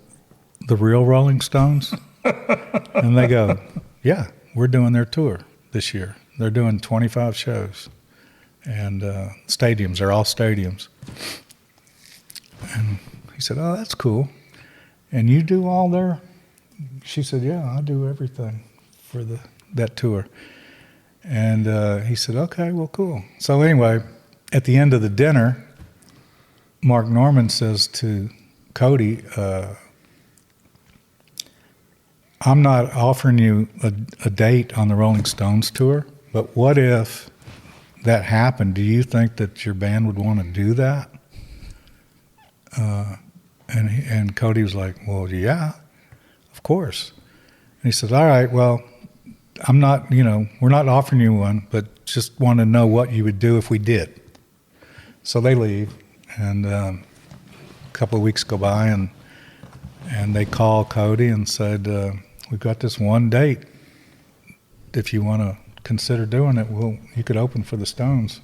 real Rolling Stones? And they go, yeah, we're doing their tour this year. They're doing 25 shows. And stadiums, they're all stadiums. And he said, oh, that's cool. And you do all their? She said, yeah, I do everything for that tour. And he said, okay, well, cool. So anyway, at the end of the dinner, Mark Norman says to Cody, I'm not offering you a date on the Rolling Stones tour, but what if that happened? Do you think that your band would want to do that? And Cody was like, well, yeah, of course. And he said, all right, well, I'm not, we're not offering you one, but just want to know what you would do if we did. So they leave, and a couple of weeks go by, and they call Cody and said, we've got this one date. If you want to consider doing it, you could open for the Stones.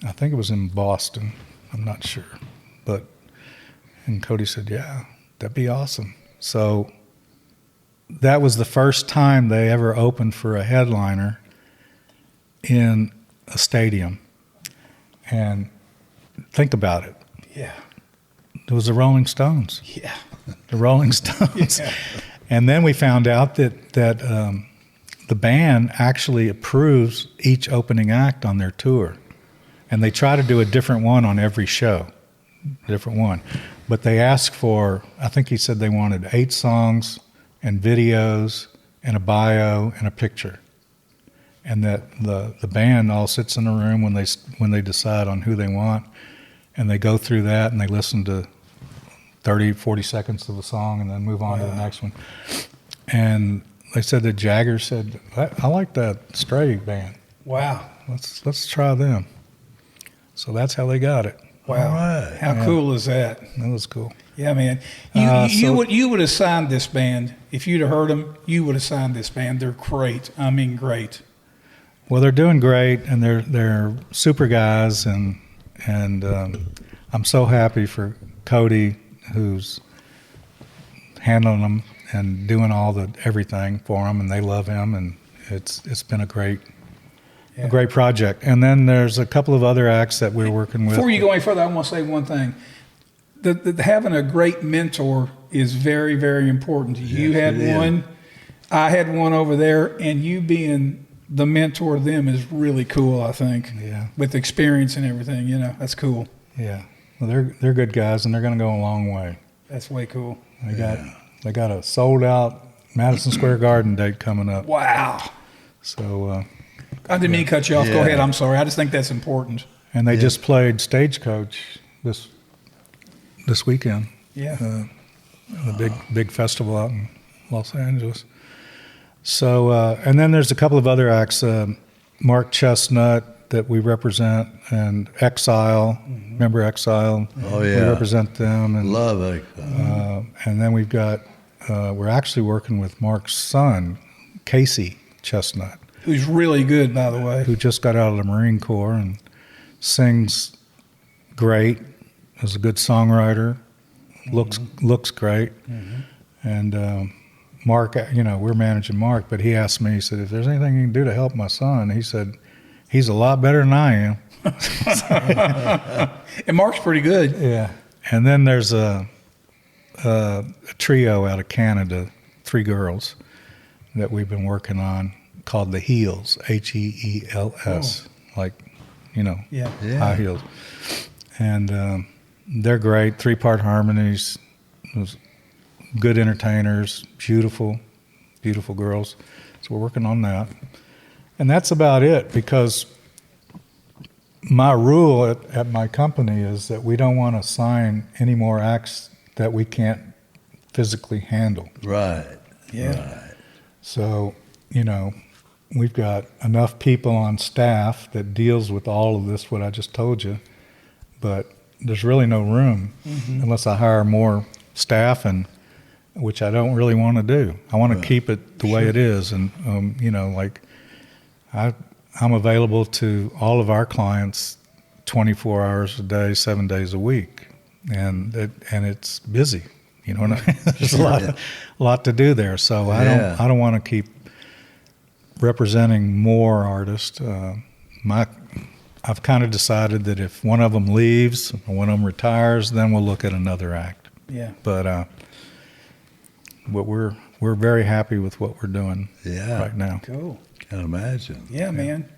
I think it was in Boston. I'm not sure. And Cody said, yeah, that'd be awesome. So that was the first time they ever opened for a headliner in a stadium. And think about it. Yeah. It was the Rolling Stones. Yeah. The Rolling Stones. Yeah. And then we found out that the band actually approves each opening act on their tour. And they try to do a different one on every show, different one. But they asked for, I think he said they wanted 8 songs and videos and a bio and a picture. And that the band all sits in a room when they decide on who they want, and they go through that and they listen to 30, 40 seconds of the song and then move on to the next one. And they said that Jagger said, I like that Strait band. Wow. Let's try them. So that's how they got it. Wow. All right. How cool is that? That was cool. Yeah, man. You would have signed this band. If you'd have heard them, you would have signed this band. They're great. I mean, great. Well, they're doing great, and they're super guys, and I'm so happy for Cody, who's handling them and doing everything for them, and they love him, and it's been a great project. And then there's a couple of other acts that we're working with. Before you go any further, I want to say one thing. Having a great mentor is very, very important. You had one, I had one over there, and you being the mentor of them is really cool, I think. Yeah. With experience and everything, that's cool. Yeah. Well, they're good guys, and they're going to go a long way. That's way cool. They got a sold out Madison Square Garden date coming up. Wow. So I didn't mean to cut you off. Go ahead. I'm sorry. I just think that's important. And they just played Stagecoach this weekend. Yeah. The big festival out in Los Angeles. So, and then there's a couple of other acts, Mark Chestnut that we represent, and Exile. Mm-hmm. Remember Exile? Oh, yeah. We represent them. And, love Exile. And then we've got, we're actually working with Mark's son, Casey Chestnut. Who's really good, by the way. Who just got out of the Marine Corps and sings great, is a good songwriter, looks great. Mm-hmm. And Mark, we're managing Mark, but he asked me, he said, if there's anything you can do to help my son, he said, he's a lot better than I am. And Mark's pretty good. Yeah. And then there's a trio out of Canada, 3 girls that we've been working on called the Heels, Heels, like, high heels. And they're great, 3-part harmonies, good entertainers, beautiful girls. So we're working on that. And that's about it, because my rule at my company is that we don't want to sign any more acts that we can't physically handle. Right. Yeah. Right. So, we've got enough people on staff that deals with all of this, what I just told you, but there's really no room unless I hire more staff, and which I don't really want to do. I want to keep it the way it is, and I'm available to all of our clients 24 hours a day, 7 days a week, and it's busy. You know what I mean? There's a lot to do there. So I don't want to keep representing more artists. I've kind of decided that if one of them leaves or one of them retires, then we'll look at another act. Yeah. But we're very happy with what we're doing right now. Cool. Can imagine. Yeah, man.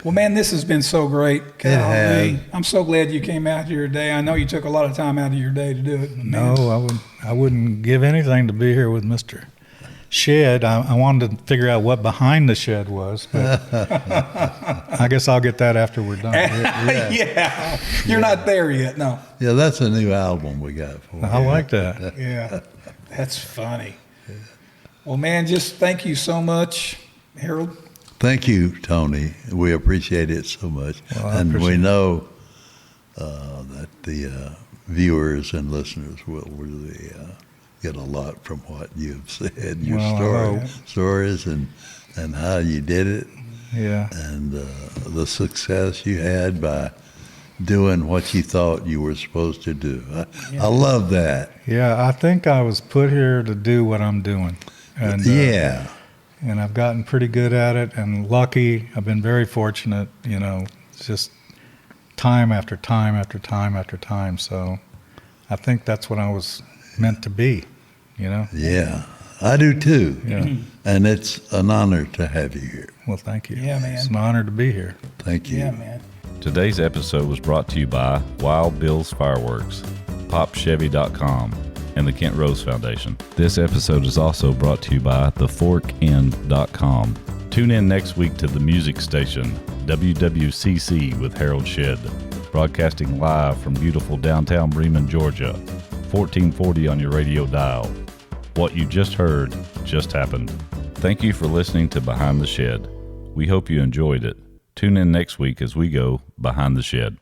Well, man, this has been so great. I'm so glad you came out here today. I know you took a lot of time out of your day to do it. No, I wouldn't give anything to be here with Mr. Shed. I wanted to figure out what behind the shed was, but I guess I'll get that after we're done. Yeah. You're not there yet, no. Yeah, that's a new album we got for you. I like that. Yeah. That's funny. Well, man, just thank you so much, Harold. Thank you, Tony. We appreciate it so much. Well, I and we appreciate know that the viewers and listeners will really get a lot from what you've said, your Well, stories and how you did it, Yeah. and the success you had by doing what you thought you were supposed to do. I love that. Yeah, I think I was put here to do what I'm doing. And, Yeah. And I've gotten pretty good at it and lucky. I've been very fortunate, it's just time after time after time after time. So I think that's what I was meant to be, Yeah, I do too. Yeah. And it's an honor to have you here. Well, thank you. Yeah, man. It's an honor to be here. Thank you. Yeah, man. Today's episode was brought to you by Wild Bill's Fireworks, PopChevy.com, and the Kent Rose Foundation. This episode is also brought to you by TheForkEnd.com. Tune in next week to the music station, WWCC with Harold Shedd, broadcasting live from beautiful downtown Bremen, Georgia, 1440 on your radio dial. What you just heard just happened. Thank you for listening to Behind the Shed. We hope you enjoyed it. Tune in next week as we go Behind the Shed.